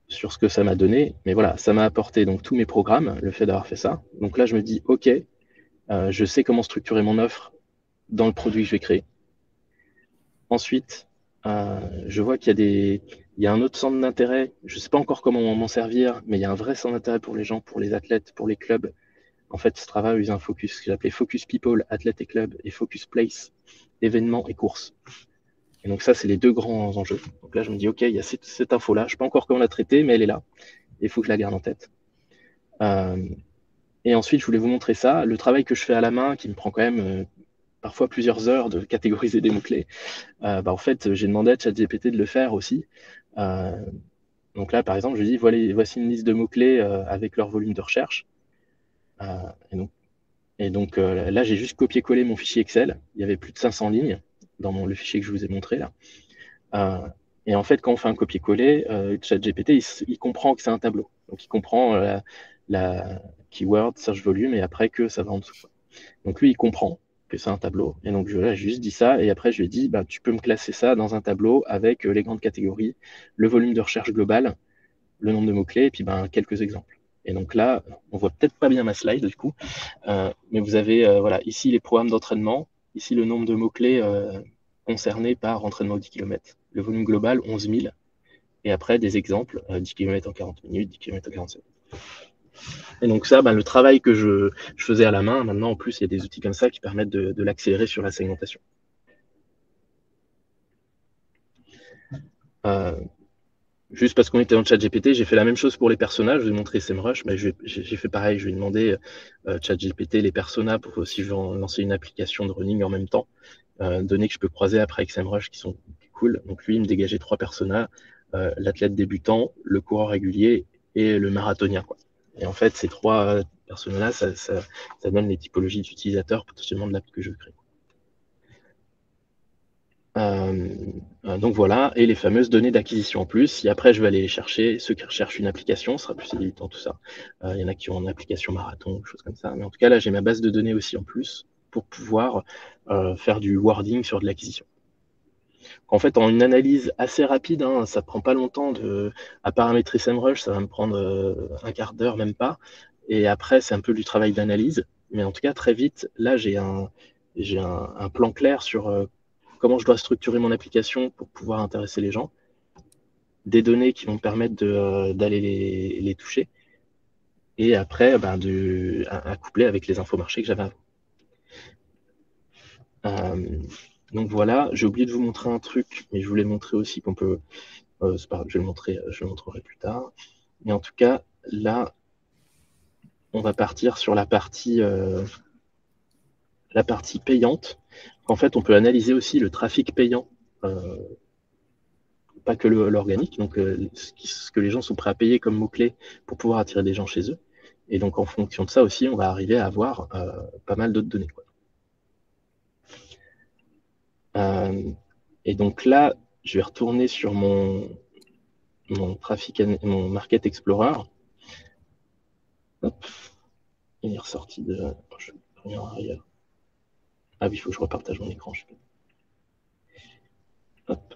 [SPEAKER 2] sur ce que ça m'a donné. Mais voilà, ça m'a apporté donc tous mes programmes, le fait d'avoir fait ça. Donc là, je me dis, OK, je sais comment structurer mon offre dans le produit que je vais créer. Ensuite, je vois qu'il y a un autre centre d'intérêt. Je ne sais pas encore comment m'en servir, mais il y a un vrai centre d'intérêt pour les gens, pour les athlètes, pour les clubs. En fait, Strava use un focus que j'appelais Focus People, athlètes et clubs, et Focus Place, événements et courses. Et donc ça, c'est les deux grands enjeux. Donc là, je me dis, OK, il y a cette info-là. Je ne sais pas encore comment la traiter, mais elle est là. Il faut que je la garde en tête. Et ensuite, je voulais vous montrer ça. Le travail que je fais à la main, qui me prend quand même parfois plusieurs heures de catégoriser des mots-clés, en fait, j'ai demandé à ChatGPT de le faire aussi. Donc là, par exemple, je dis, voici une liste de mots-clés avec leur volume de recherche. Et donc là, j'ai juste copié-collé mon fichier Excel. Il y avait plus de 500 lignes dans le fichier que je vous ai montré là. Et en fait, quand on fait un copier-coller, ChatGPT, il comprend que c'est un tableau. Donc, il comprend la keyword, search volume, et après que ça va en dessous. Donc, lui, il comprend que c'est un tableau. Et donc, j'ai juste dit ça. Et après, je lui ai dit, bah, tu peux me classer ça dans un tableau avec les grandes catégories, le volume de recherche global, le nombre de mots-clés, et puis quelques exemples. Et donc là, on voit peut-être pas bien ma slide du coup, mais vous avez voilà, ici les programmes d'entraînement, ici le nombre de mots-clés concernés par entraînement 10 km, le volume global 11 000, et après des exemples, 10 km en 40 minutes, 10 km en 47 minutes. Et donc ça, le travail que je faisais à la main, maintenant en plus il y a des outils comme ça qui permettent de l'accélérer sur la segmentation. juste parce qu'on était dans ChatGPT, j'ai fait la même chose pour les personnages. Je vous ai montré SEMrush, mais j'ai fait pareil. Je lui ai demandé ChatGPT les personas pour si je veux lancer une application de running en même temps, données que je peux croiser après avec SEMrush qui sont cool. Donc lui, il me dégageait 3 personas, l'athlète débutant, le coureur régulier et le marathonien, quoi. Et en fait, ces 3 personas-là, ça donne les typologies d'utilisateurs potentiellement de l'app que je crée. Donc voilà, et les fameuses données d'acquisition en plus. Si après je vais aller les chercher, ceux qui recherchent une application, ce sera plus évident tout ça. Il y en a qui ont une application marathon, choses comme ça. Mais en tout cas, là, j'ai ma base de données aussi en plus pour pouvoir faire du wording sur de l'acquisition. En fait, en une analyse assez rapide, hein, ça prend pas longtemps à paramétrer SEMrush, ça va me prendre un quart d'heure, même pas. Et après, c'est un peu du travail d'analyse. Mais en tout cas, très vite, là, j'ai un plan clair sur comment je dois structurer mon application pour pouvoir intéresser les gens, des données qui vont me permettre d'aller les toucher, et après, à coupler avec les infos marchés que j'avais avant. Donc voilà, j'ai oublié de vous montrer un truc, mais je voulais montrer aussi qu'on peut. C'est pas grave, je le montrerai plus tard. Mais en tout cas, là, on va partir sur la partie payante. En fait, on peut analyser aussi le trafic payant, pas que l'organique, donc ce que les gens sont prêts à payer comme mots-clés pour pouvoir attirer des gens chez eux. Et donc, en fonction de ça aussi, on va arriver à avoir pas mal d'autres données, quoi. Et donc là, je vais retourner sur mon Market Explorer. Hop. Il est ressorti de. Je vais ailleurs. Ah oui, il faut que je repartage mon écran. Hop.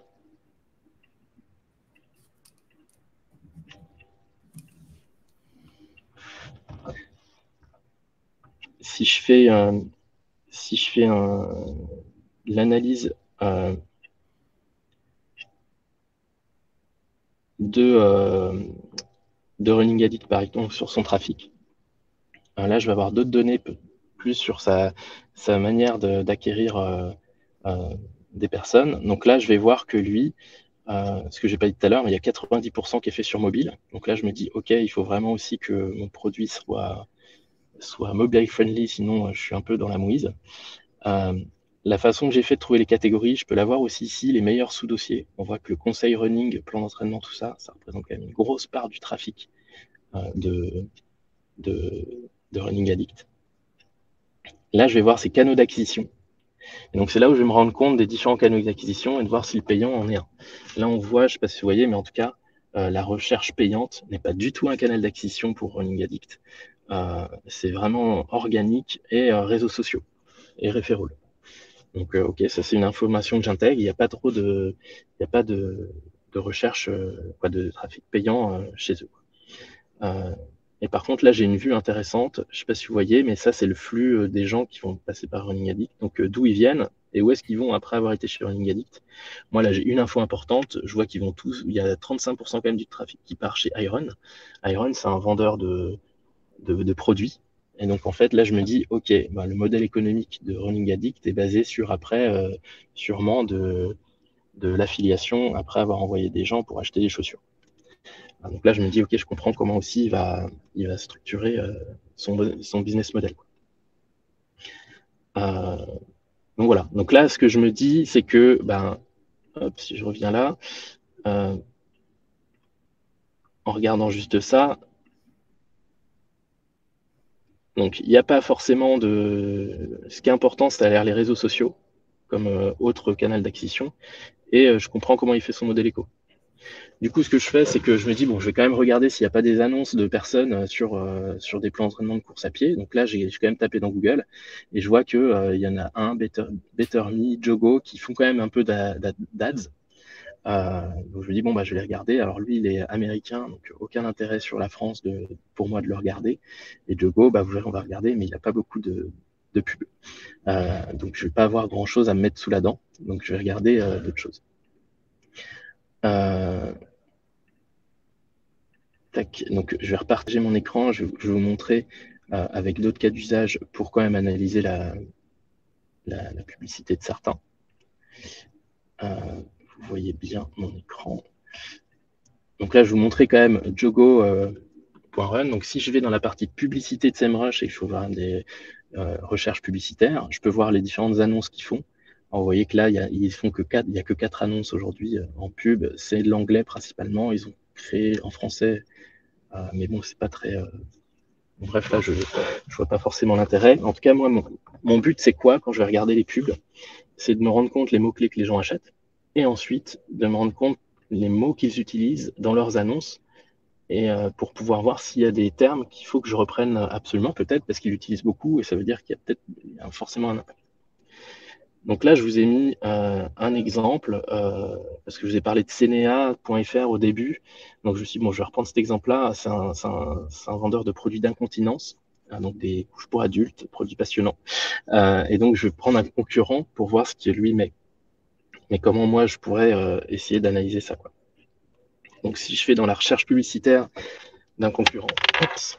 [SPEAKER 2] Si je fais l'analyse de Running Addict, par exemple, sur son trafic, là, je vais avoir d'autres données plus sur sa manière d'acquérir des personnes. Donc là, je vais voir que lui, ce que j'ai pas dit tout à l'heure, mais il y a 90% qui est fait sur mobile. Donc là, je me dis, OK, il faut vraiment aussi que mon produit soit mobile friendly, sinon je suis un peu dans la mouise. La façon que j'ai fait de trouver les catégories, je peux l'avoir aussi ici, les meilleurs sous-dossiers. On voit que le conseil running, plan d'entraînement, tout ça, ça représente quand même une grosse part du trafic de Running Addict. Là, je vais voir ces canaux d'acquisition. Et donc, c'est là où je vais me rendre compte des différents canaux d'acquisition et de voir si le payant en est un. Là, on voit, je ne sais pas si vous voyez, mais en tout cas, la recherche payante n'est pas du tout un canal d'acquisition pour Running Addict. C'est vraiment organique et réseaux sociaux et référents. Donc, OK, ça, c'est une information que j'intègre. Il n'y a pas trop de recherche, de trafic payant chez eux. Et par contre, là, j'ai une vue intéressante. Je ne sais pas si vous voyez, mais ça, c'est le flux des gens qui vont passer par Running Addict. Donc, d'où ils viennent et où est-ce qu'ils vont après avoir été chez Running Addict. Moi, là, j'ai une info importante. Je vois qu'ils vont tous. Il y a 35% quand même du trafic qui part chez Iron. Iron, c'est un vendeur de produits. Et donc, en fait, là, je me dis, OK, le modèle économique de Running Addict est basé sur, après, sûrement de l'affiliation, après avoir envoyé des gens pour acheter des chaussures. Donc là, je me dis, OK, je comprends comment aussi il va structurer son business model. Donc voilà. Donc là, ce que je me dis, c'est que, si je reviens là, en regardant juste ça, donc il n'y a pas forcément de. Ce qui est important, c'est les réseaux sociaux comme autre canal d'acquisition. Et je comprends comment il fait son modèle éco. Du coup, ce que je fais, c'est que je me dis, bon, je vais quand même regarder s'il n'y a pas des annonces de personnes sur des plans d'entraînement de course à pied. Donc là, j'ai quand même tapé dans Google et je vois qu'il y en a un, Better Me, Jogo, qui font quand même un peu d'ads. Donc je me dis, bon, je vais les regarder. Alors lui, il est américain, donc aucun intérêt sur la France pour moi de le regarder. Et Jogo, vous verrez, on va regarder, mais il n'a pas beaucoup de pubs. Donc je ne vais pas avoir grand-chose à me mettre sous la dent. Donc je vais regarder d'autres choses. Donc, je vais repartager mon écran. Je vais vous montrer avec d'autres cas d'usage pour quand même analyser la publicité de certains. Vous voyez bien mon écran. Donc là, je vous montrais quand même Jogo.run. Donc si je vais dans la partie publicité de SEMrush et que je vois des recherches publicitaires, je peux voir les différentes annonces qu'ils font. Alors, vous voyez que là, ils font que 4, il n'y a que 4 annonces aujourd'hui en pub. C'est de l'anglais principalement. Ils ont créé en français, mais bon, c'est pas très. Bref, là, je ne vois pas forcément l'intérêt. En tout cas, moi, mon but, c'est quoi quand je vais regarder les pubs? C'est de me rendre compte les mots-clés que les gens achètent et ensuite de me rendre compte les mots qu'ils utilisent dans leurs annonces et pour pouvoir voir s'il y a des termes qu'il faut que je reprenne absolument, peut-être parce qu'ils l'utilisent beaucoup et ça veut dire qu'il y a peut-être forcément un impact. Donc là, je vous ai mis un exemple parce que je vous ai parlé de Cenea.fr au début. Donc je me suis dit, bon, je vais reprendre cet exemple-là. C'est un vendeur de produits d'incontinence, donc des couches pour adultes, produits passionnants. Et donc je vais prendre un concurrent pour voir ce que lui met. Mais comment moi je pourrais essayer d'analyser ça, quoi. Donc si je fais dans la recherche publicitaire d'un concurrent, oups.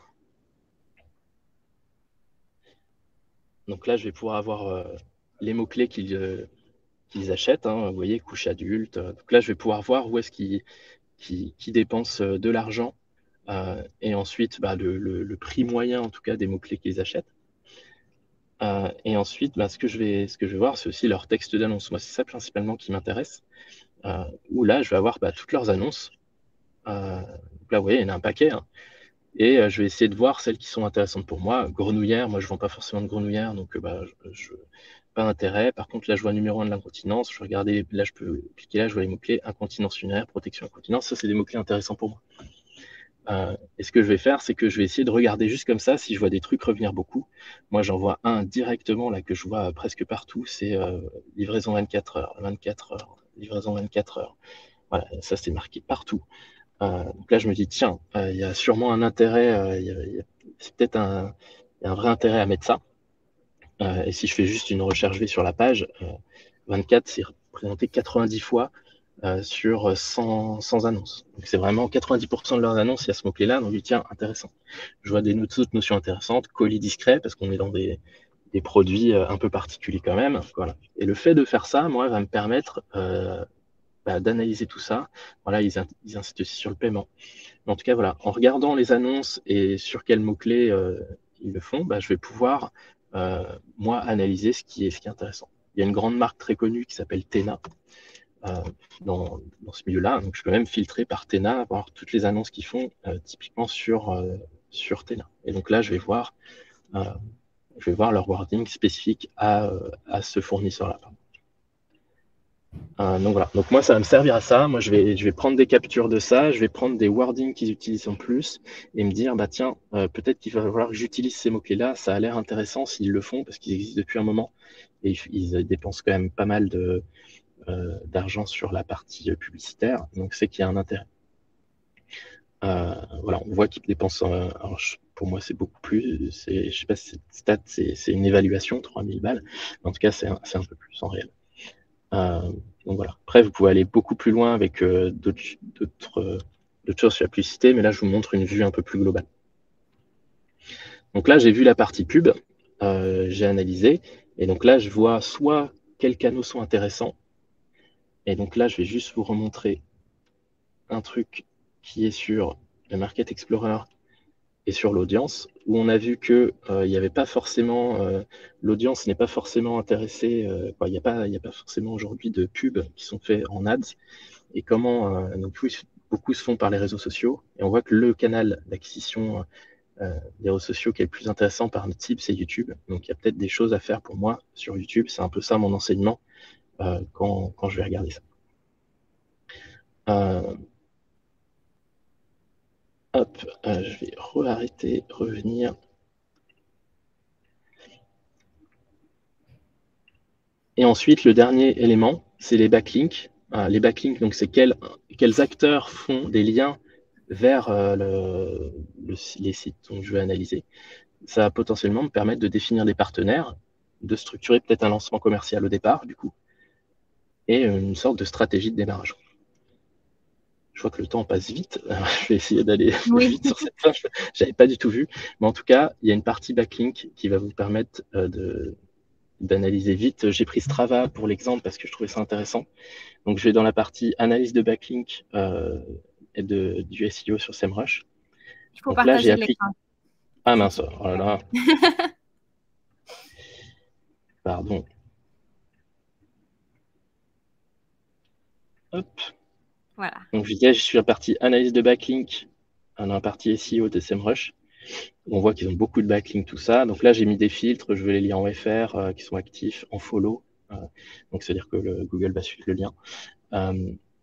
[SPEAKER 2] Donc là je vais pouvoir avoir les mots-clés qu'ils achètent, hein, vous voyez, couche adulte. Donc là je vais pouvoir voir où est-ce qu'ils dépensent de l'argent et ensuite le prix moyen en tout cas des mots-clés qu'ils achètent. Et ensuite, ce que je vais voir, c'est aussi leur texte d'annonce. Moi, c'est ça principalement qui m'intéresse. Où là, je vais avoir toutes leurs annonces. Là, vous voyez, il y en a un paquet. Hein. Et je vais essayer de voir celles qui sont intéressantes pour moi. Grenouillère, moi, je ne vends pas forcément de grenouillère, donc pas d'intérêt. Par contre, là, je vois numéro 1 de l'incontinence. Je vais regarder, là, je peux cliquer là, je vois les mots-clés incontinence urinaire, protection incontinence. Ça, c'est des mots-clés intéressants pour moi. Et ce que je vais faire, c'est que je vais essayer de regarder juste comme ça si je vois des trucs revenir beaucoup. Moi, j'en vois un directement là que je vois presque partout, c'est livraison 24 heures, 24 heures, livraison 24 heures. Voilà, ça c'est marqué partout. Donc là, je me dis, tiens, il y a sûrement un intérêt, c'est peut-être un vrai intérêt à mettre ça. Et si je fais juste une recherche V sur la page, 24, c'est représenté 90 fois sur 100 annonces. Donc c'est vraiment 90% de leurs annonces, il y a ce mot-clé-là, donc je dis, tiens, intéressant. Je vois autres notions intéressantes, colis discret, parce qu'on est dans des produits un peu particuliers quand même. Voilà. Et le fait de faire ça, moi, va me permettre d'analyser tout ça. Voilà, ils insistent aussi sur le paiement. Mais en tout cas, voilà, en regardant les annonces et sur quels mots-clés ils le font, je vais pouvoir, moi, analyser ce qui est intéressant. Il y a une grande marque très connue qui s'appelle Tena dans ce milieu-là. Donc, je peux même filtrer par Tena, voir toutes les annonces qu'ils font typiquement sur Tena. Et donc là, je vais voir leur wording spécifique à ce fournisseur-là. Donc voilà. Donc moi, ça va me servir à ça. Moi, je vais prendre des captures de ça. Je vais prendre des wordings qu'ils utilisent en plus et me dire, tiens, peut-être qu'il va falloir que j'utilise ces mots-clés-là. Ça a l'air intéressant s'ils le font parce qu'ils existent depuis un moment et ils dépensent quand même pas mal d'argent sur la partie publicitaire. Donc c'est qu'il y a un intérêt. Voilà, on voit qu'ils dépensent. Alors pour moi, c'est beaucoup plus. Je sais pas si cette stat, c'est une évaluation, 3000 balles. En tout cas, c'est un peu plus en réel. Donc voilà. Après, vous pouvez aller beaucoup plus loin avec d'autres choses sur la publicité, mais là, je vous montre une vue un peu plus globale. Donc là, j'ai vu la partie pub, j'ai analysé, et donc là, je vois soit quels canaux sont intéressants, et donc là, je vais juste vous remontrer un truc qui est sur le Market Explorer et sur l'audience, où on a vu que il n'y avait pas forcément, l'audience n'est pas forcément intéressée, il n'y a pas forcément aujourd'hui de pubs qui sont faits en ads, et comment donc beaucoup se font par les réseaux sociaux, et on voit que le canal d'acquisition des réseaux sociaux qui est le plus intéressant par notre cible, c'est YouTube. Donc il y a peut-être des choses à faire pour moi sur YouTube, c'est un peu ça mon enseignement quand je vais regarder ça. Hop, je vais arrêter, revenir. Et ensuite, le dernier élément, c'est les backlinks. Les backlinks, donc c'est quels acteurs font des liens vers les sites dont je vais analyser. Ça va potentiellement me permettre de définir des partenaires, de structurer peut-être un lancement commercial au départ, du coup, et une sorte de stratégie de démarrage. Je vois que le temps passe vite. Je vais essayer d'aller vite sur cette fin. Je n'avais pas du tout vu. Mais en tout cas, il y a une partie backlink qui va vous permettre d'analyser vite. J'ai pris Strava pour l'exemple parce que je trouvais ça intéressant. Donc, je vais dans la partie analyse de backlink du SEO sur SEMrush.
[SPEAKER 1] Il faut
[SPEAKER 2] Donc là, j'ai
[SPEAKER 1] partager
[SPEAKER 2] appris...
[SPEAKER 1] l'écran.
[SPEAKER 2] Ah mince, oh là là. Pardon. Hop.
[SPEAKER 1] Voilà.
[SPEAKER 2] Donc je disais, je suis à la partie analyse de backlink, dans la partie SEO de SEMrush. On voit qu'ils ont beaucoup de backlinks, tout ça. Donc là, j'ai mis des filtres, je veux les liens en FR qui sont actifs, en follow. Donc c'est-à-dire que le Google va suivre le lien.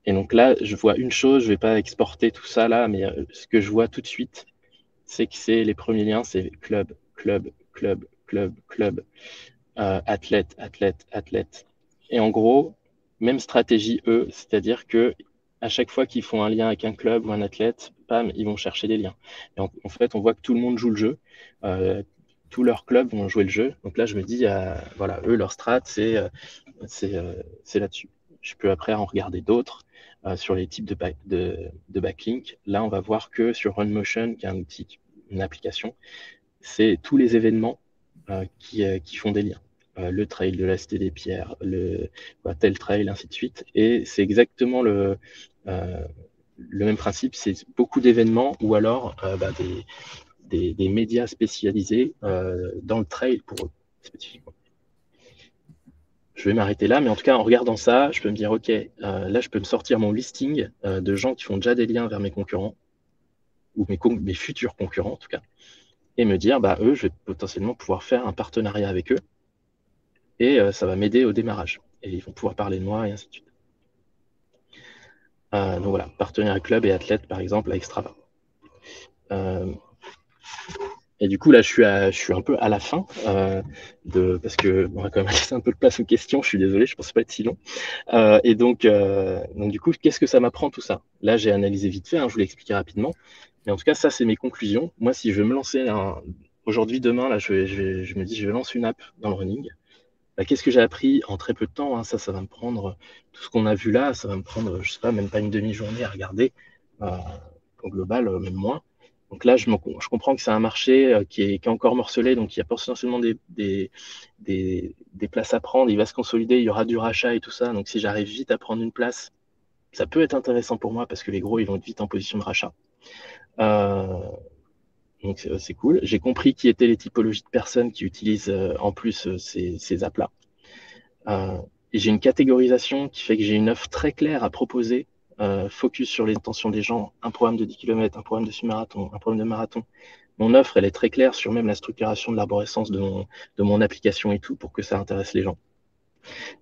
[SPEAKER 2] Et donc là, je vois une chose, je ne vais pas exporter tout ça là, mais ce que je vois tout de suite, c'est que c'est les premiers liens, c'est club, club, club, club, club, athlète, athlète, athlète. Et en gros, même stratégie, eux, c'est-à-dire que à chaque fois qu'ils font un lien avec un club ou un athlète, bam, ils vont chercher des liens. Et en fait, on voit que tout le monde joue le jeu. Tous leurs clubs vont jouer le jeu. Donc là, je me dis, voilà, eux, leur strat, c'est là-dessus. Je peux après en regarder d'autres sur les types de backlink. Là, on va voir que sur RunMotion, qui est un outil, une application, c'est tous les événements qui font des liens. Le trail de la Cité des Pierres, tel trail, ainsi de suite. Et c'est exactement le même principe, c'est beaucoup d'événements ou alors des médias spécialisés dans le trail pour eux, spécifiquement. Je vais m'arrêter là, mais en tout cas, en regardant ça, je peux me dire, OK, là, je peux me sortir mon listing de gens qui font déjà des liens vers mes concurrents, ou mes futurs concurrents, en tout cas, et me dire, bah, eux, je vais potentiellement pouvoir faire un partenariat avec eux, et ça va m'aider au démarrage. Et ils vont pouvoir parler de moi, et ainsi de suite. Donc voilà, partenariat club et athlète, par exemple, avec Strava. Et du coup, là, je suis un peu à la fin, parce que on va quand même laisser un peu de place aux questions. Je suis désolé, je ne pensais pas être si long. Et donc, du coup, qu'est-ce que ça m'apprend tout ça? Là, j'ai analysé vite fait, je vous l'ai expliqué rapidement. Mais en tout cas, ça, c'est mes conclusions. Moi, si je veux me lancer aujourd'hui, demain, là, je me dis, je vais lancer une app dans le running. Bah, qu'est-ce que j'ai appris en très peu de temps? Ça va me prendre tout ce qu'on a vu là, ça va me prendre, je sais pas, même pas une demi-journée à regarder. Au global, même moins. Donc là, je comprends que c'est un marché qui est encore morcelé, donc il y a potentiellement des places à prendre. Il va se consolider, il y aura du rachat et tout ça. Donc si j'arrive vite à prendre une place, ça peut être intéressant pour moi parce que les gros, ils vont être vite en position de rachat. Donc c'est cool. J'ai compris qui étaient les typologies de personnes qui utilisent en plus ces apps-là. Et j'ai une catégorisation qui fait que j'ai une offre très claire à proposer, focus sur les intentions des gens, un programme de 10 km, un programme de semi-marathon, un programme de marathon. Mon offre, elle est très claire sur même la structuration de l'arborescence de mon application et tout pour que ça intéresse les gens.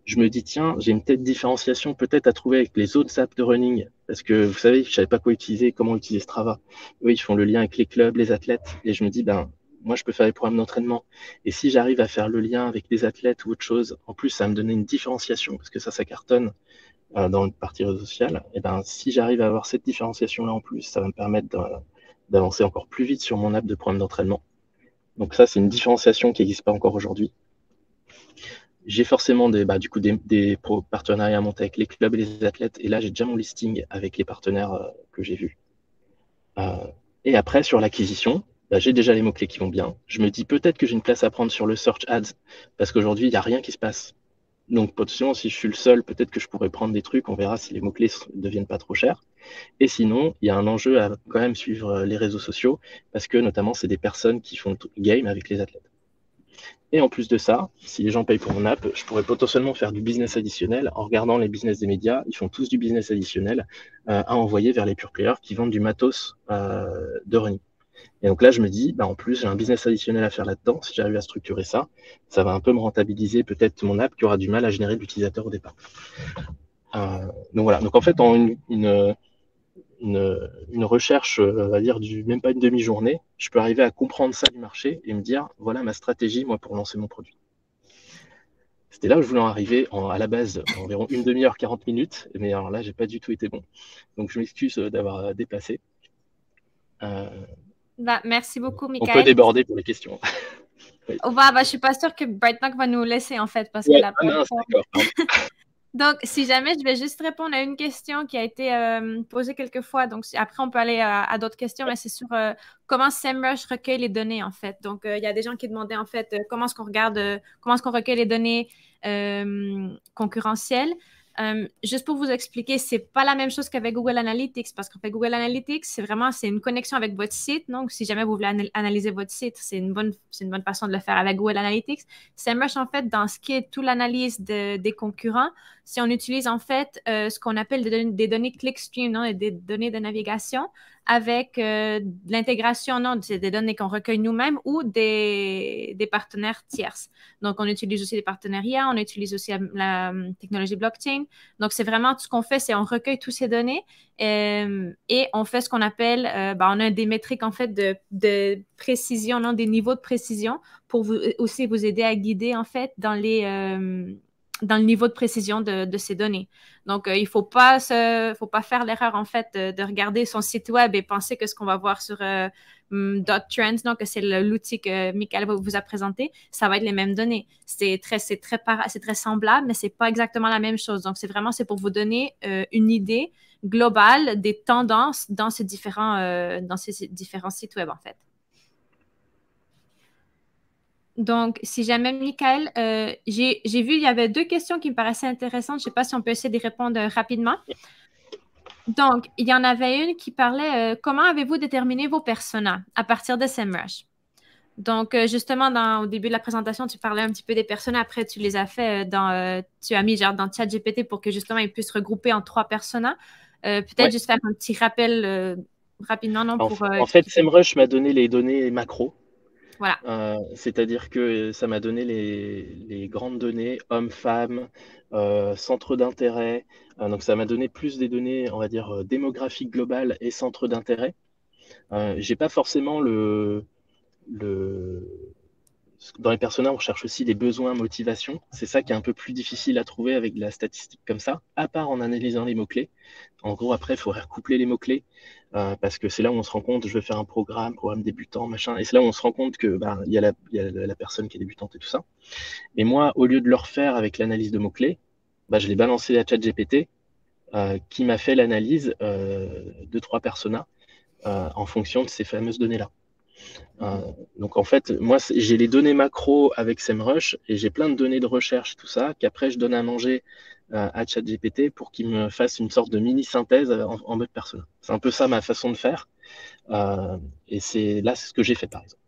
[SPEAKER 2] Je me dis, tiens, j'ai une telle différenciation peut-être à trouver avec les autres apps de running. Parce que vous savez, je ne savais pas quoi utiliser, comment utiliser Strava. Eux, ils font le lien avec les clubs, les athlètes. Et je me dis, moi, je peux faire des programmes d'entraînement. Et si j'arrive à faire le lien avec des athlètes ou autre chose, en plus, ça va me donner une différenciation, parce que ça cartonne dans le partie réseau social. Et si j'arrive à avoir cette différenciation-là en plus, ça va me permettre d'avancer encore plus vite sur mon app de programme d'entraînement. Donc ça, c'est une différenciation qui n'existe pas encore aujourd'hui. J'ai forcément des partenariats à monter avec les clubs et les athlètes. Et là, j'ai déjà mon listing avec les partenaires que j'ai vus. Et après, sur l'acquisition, j'ai déjà les mots-clés qui vont bien. Je me dis peut-être que j'ai une place à prendre sur le Search Ads, parce qu'aujourd'hui, il n'y a rien qui se passe. Donc, potentiellement, si je suis le seul, peut-être que je pourrais prendre des trucs. On verra si les mots-clés ne deviennent pas trop chers. Et sinon, il y a un enjeu à quand même suivre les réseaux sociaux, parce que notamment, c'est des personnes qui font le game avec les athlètes. Et en plus de ça, si les gens payent pour mon app, je pourrais potentiellement faire du business additionnel en regardant les business des médias. Ils font tous du business additionnel à envoyer vers les pure players qui vendent du matos de running. Et donc là, je me dis, en plus, j'ai un business additionnel à faire là-dedans. Si j'arrive à structurer ça, ça va un peu me rentabiliser peut-être mon app qui aura du mal à générer de l'utilisateur au départ. Donc voilà. Donc en fait, en une recherche, on va dire, même pas une demi-journée, je peux arriver à comprendre ça du marché et me dire, voilà ma stratégie, moi, pour lancer mon produit. C'était là où je voulais en arriver, à la base, environ une demi-heure, 40 minutes, mais alors là, j'ai pas du tout été bon. Donc, je m'excuse d'avoir dépassé.
[SPEAKER 1] Merci beaucoup,
[SPEAKER 2] On peut
[SPEAKER 1] Michael.
[SPEAKER 2] déborder pour les questions.
[SPEAKER 1] Oui. Je suis pas sûre que Brightmark va nous laisser, en fait, parce que la plateforme... Donc, si jamais, je vais juste répondre à une question qui a été posée quelques fois. Donc, après, on peut aller à d'autres questions, mais c'est sur comment SEMrush recueille les données, en fait. Donc, il y a des gens qui demandaient, en fait, comment est-ce qu'on regarde, comment est-ce qu'on recueille les données concurrentielles. Juste pour vous expliquer, c'est pas la même chose qu'avec Google Analytics parce qu'en fait, Google Analytics, c'est une connexion avec votre site. Donc, si jamais vous voulez analyser votre site, c'est une bonne façon de le faire avec Google Analytics. SEMrush, en fait, dans ce qui est toute l'analyse des concurrents, si on utilise en fait ce qu'on appelle des données clickstream, non, et des données de navigation avec de l'intégration, non, c'est des données qu'on recueille nous-mêmes ou des partenaires tierces. Donc, on utilise aussi des partenariats, on utilise aussi la technologie blockchain. Donc, c'est vraiment tout ce qu'on fait, c'est on recueille toutes ces données et on fait ce qu'on appelle, on a des métriques en fait de précision, non, des niveaux de précision pour aussi vous aider à guider en fait dans le niveau de précision de ces données. Donc, il ne faut pas faire l'erreur, en fait, de regarder son site web et penser que ce qu'on va voir sur .trends, donc que c'est l'outil que Michael vous a présenté, ça va être les mêmes données. C'est très semblable, mais ce n'est pas exactement la même chose. Donc, c'est pour vous donner une idée globale des tendances dans ces différents sites web, en fait. Donc, si jamais, Michael, j'ai vu, il y avait 2 questions qui me paraissaient intéressantes. Je ne sais pas si on peut essayer d'y répondre rapidement. Donc, il y en avait une qui parlait comment avez-vous déterminé vos personas à partir de SEMrush? Donc, justement, au début de la présentation, tu parlais un petit peu des personas. Après, tu les as fait tu as mis genre dans ChatGPT pour que justement, ils puissent regrouper en 3 personas. Peut-être juste faire un petit rappel rapidement, non?
[SPEAKER 2] En fait, SEMrush m'a donné les données macro.
[SPEAKER 1] Voilà.
[SPEAKER 2] C'est-à-dire que ça m'a donné les grandes données, hommes, femmes, centres d'intérêt. Donc ça m'a donné plus des données, on va dire, démographiques globales et centres d'intérêt. J'ai pas forcément dans les personas, on cherche aussi des besoins, motivations. C'est ça qui est un peu plus difficile à trouver avec de la statistique comme ça, à part en analysant les mots-clés. En gros, après, il faudrait recoupler les mots-clés parce que c'est là où on se rend compte, je veux faire un programme débutant, machin. Et c'est là où on se rend compte que il y a la personne qui est débutante et tout ça. Et moi, au lieu de le refaire avec l'analyse de mots-clés, je l'ai balancé à ChatGPT qui m'a fait l'analyse de 3 personas en fonction de ces fameuses données-là. Donc en fait, moi j'ai les données macro avec SEMrush et j'ai plein de données de recherche, tout ça, qu'après je donne à manger à ChatGPT pour qu'il me fasse une sorte de mini synthèse en mode persona. C'est un peu ça ma façon de faire. Et c'est ce que j'ai fait par exemple.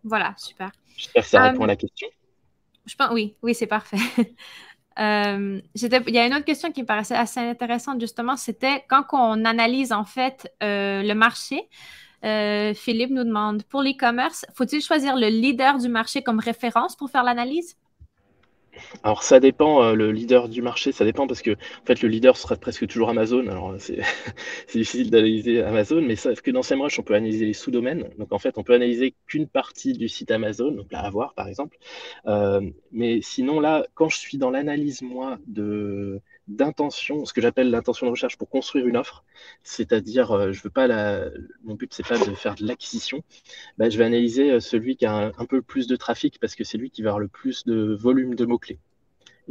[SPEAKER 1] Voilà, super.
[SPEAKER 2] J'espère que ça répond à la question.
[SPEAKER 1] Je pense, oui, c'est parfait. Il y a une autre question qui me paraissait assez intéressante, justement, c'était quand on analyse en fait le marché. Philippe nous demande, pour l'e-commerce, faut-il choisir le leader du marché comme référence pour faire l'analyse?
[SPEAKER 2] Alors ça dépend, le leader du marché, ça dépend parce que en fait le leader sera presque toujours Amazon. Alors c'est difficile d'analyser Amazon, mais sauf que dans SEMrush, on peut analyser les sous-domaines. Donc en fait, on peut analyser qu'une partie du site Amazon, donc là, avoir par exemple. Mais sinon là, quand je suis dans l'analyse moi d'intention, ce que j'appelle l'intention de recherche pour construire une offre, c'est-à-dire je veux pas mon but c'est pas de faire de l'acquisition. Je vais analyser celui qui a un peu plus de trafic parce que c'est lui qui va avoir le plus de volume de mots-clés.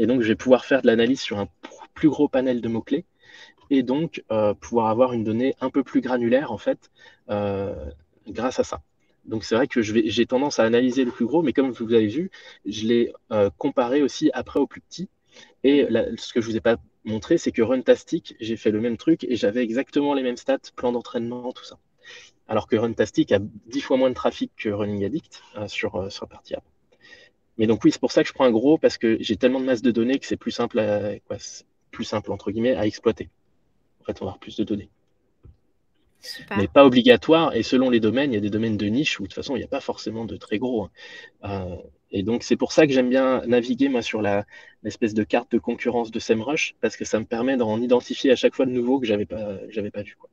[SPEAKER 2] Et donc, je vais pouvoir faire de l'analyse sur un plus gros panel de mots-clés et donc pouvoir avoir une donnée un peu plus granulaire, en fait, grâce à ça. Donc, c'est vrai que j'ai tendance à analyser le plus gros, mais comme vous avez vu, je l'ai comparé aussi après au plus petit. Et ce que je ne vous ai pas montré, c'est que Runtastic, j'ai fait le même truc et j'avais exactement les mêmes stats, plan d'entraînement, tout ça. Alors que Runtastic a 10 fois moins de trafic que Running Addict sur la partie app. Mais donc oui, c'est pour ça que je prends un gros, parce que j'ai tellement de masse de données que c'est plus simple entre guillemets, à exploiter. En fait, on va avoir plus de données.
[SPEAKER 1] Super.
[SPEAKER 2] Mais pas obligatoire, et selon les domaines, il y a des domaines de niche où de toute façon, il n'y a pas forcément de très gros. Et donc c'est pour ça que j'aime bien naviguer moi sur l'espèce de carte de concurrence de SEMrush, parce que ça me permet d'en identifier à chaque fois de nouveau que j'avais pas vu. Quoi.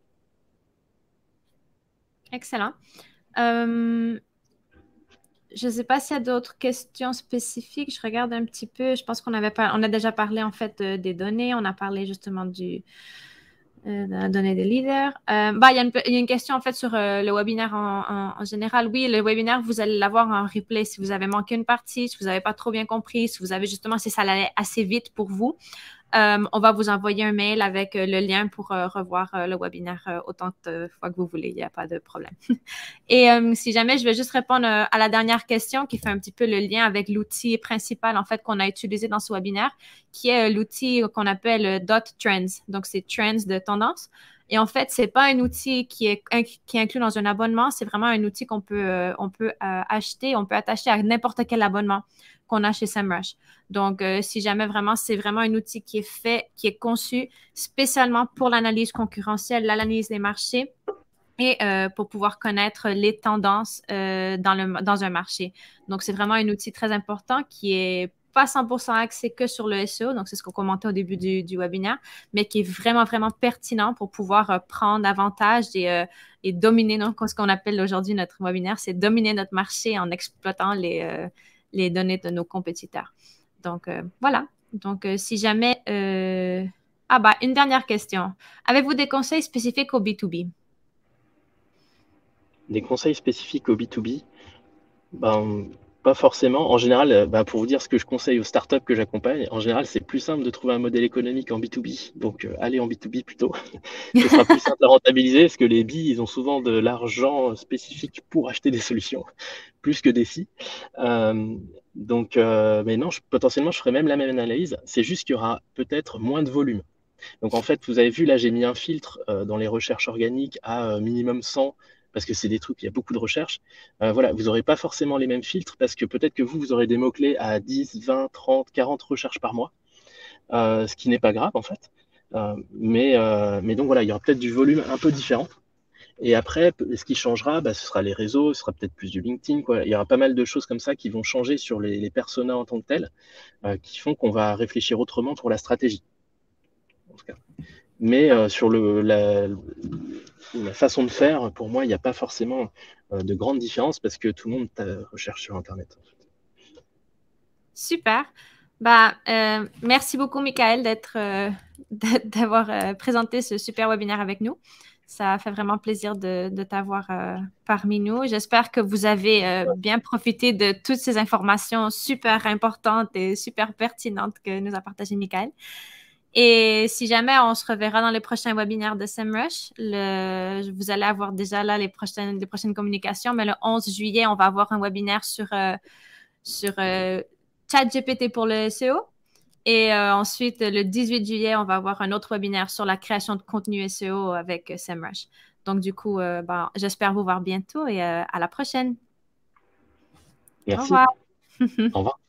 [SPEAKER 1] Excellent. Je ne sais pas s'il y a d'autres questions spécifiques. Je regarde un petit peu. Je pense on a déjà parlé en fait des données. On a parlé justement de la donnée des leaders. Il y a une question en fait sur le webinaire en général. Oui, le webinaire, vous allez l'avoir en replay si vous avez manqué une partie, si vous n'avez pas trop bien compris, si ça allait assez vite pour vous. On va vous envoyer un mail avec le lien pour revoir le webinaire autant de fois que vous voulez. Il n'y a pas de problème. Et si jamais, je vais juste répondre à la dernière question qui fait un petit peu le lien avec l'outil principal, en fait, qu'on a utilisé dans ce webinaire, qui est l'outil qu'on appelle Dot Trends. Donc, c'est Trends de tendance. Et en fait, c'est pas un outil qui est inclus dans un abonnement. C'est vraiment un outil qu'on peut, acheter. On peut attacher à n'importe quel abonnement qu'on a chez SEMrush. Donc, si jamais vraiment, c'est vraiment un outil qui est fait, qui est conçu spécialement pour l'analyse concurrentielle, l'analyse des marchés et pour pouvoir connaître les tendances dans un marché. Donc, c'est vraiment un outil très important qui est pas 100% axé que sur le SEO, donc c'est ce qu'on commentait au début du webinaire, mais qui est vraiment, vraiment pertinent pour pouvoir prendre avantage et dominer, donc, ce qu'on appelle aujourd'hui notre webinaire, c'est dominer notre marché en exploitant les données de nos compétiteurs. Donc, voilà. Donc, si jamais... une dernière question. Avez-vous des conseils spécifiques au B2B?
[SPEAKER 2] Des conseils spécifiques au B2B? Ben, pas forcément. En général, pour vous dire ce que je conseille aux startups que j'accompagne, en général, c'est plus simple de trouver un modèle économique en B2B. Donc, allez en B2B plutôt. Ce sera plus simple à rentabiliser parce que les B, ils ont souvent de l'argent spécifique pour acheter des solutions, plus que des C. Mais non, potentiellement, je ferai même la même analyse. C'est juste qu'il y aura peut-être moins de volume. Donc en fait, vous avez vu, là, j'ai mis un filtre dans les recherches organiques à minimum 100, parce que c'est des trucs, il y a beaucoup de recherches. Voilà, vous n'aurez pas forcément les mêmes filtres, parce que peut-être que vous aurez des mots-clés à 10, 20, 30, 40 recherches par mois, ce qui n'est pas grave en fait. Mais donc voilà, il y aura peut-être du volume un peu différent. Et après, ce qui changera, ce sera les réseaux, ce sera peut-être plus du LinkedIn, quoi. Il y aura pas mal de choses comme ça qui vont changer sur les personas en tant que tels, qui font qu'on va réfléchir autrement pour la stratégie. En tout cas. Mais sur la façon de faire, pour moi, il n'y a pas forcément de grande différence parce que tout le monde recherche sur Internet.
[SPEAKER 1] Super. Merci beaucoup, Michael, d'avoir présenté ce super webinaire avec nous. Ça fait vraiment plaisir de t'avoir parmi nous. J'espère que vous avez bien profité de toutes ces informations super importantes et super pertinentes que nous a partagées Michael. Et si jamais on se reverra dans les prochains webinaires de SEMrush, vous allez avoir déjà là les prochaines communications, mais le 11 juillet, on va avoir un webinaire sur ChatGPT pour le SEO. Et ensuite, le 18 juillet, on va avoir un autre webinaire sur la création de contenu SEO avec SEMrush. Donc, du coup, j'espère vous voir bientôt et à la prochaine.
[SPEAKER 2] Merci.
[SPEAKER 1] Au revoir.
[SPEAKER 2] Au revoir.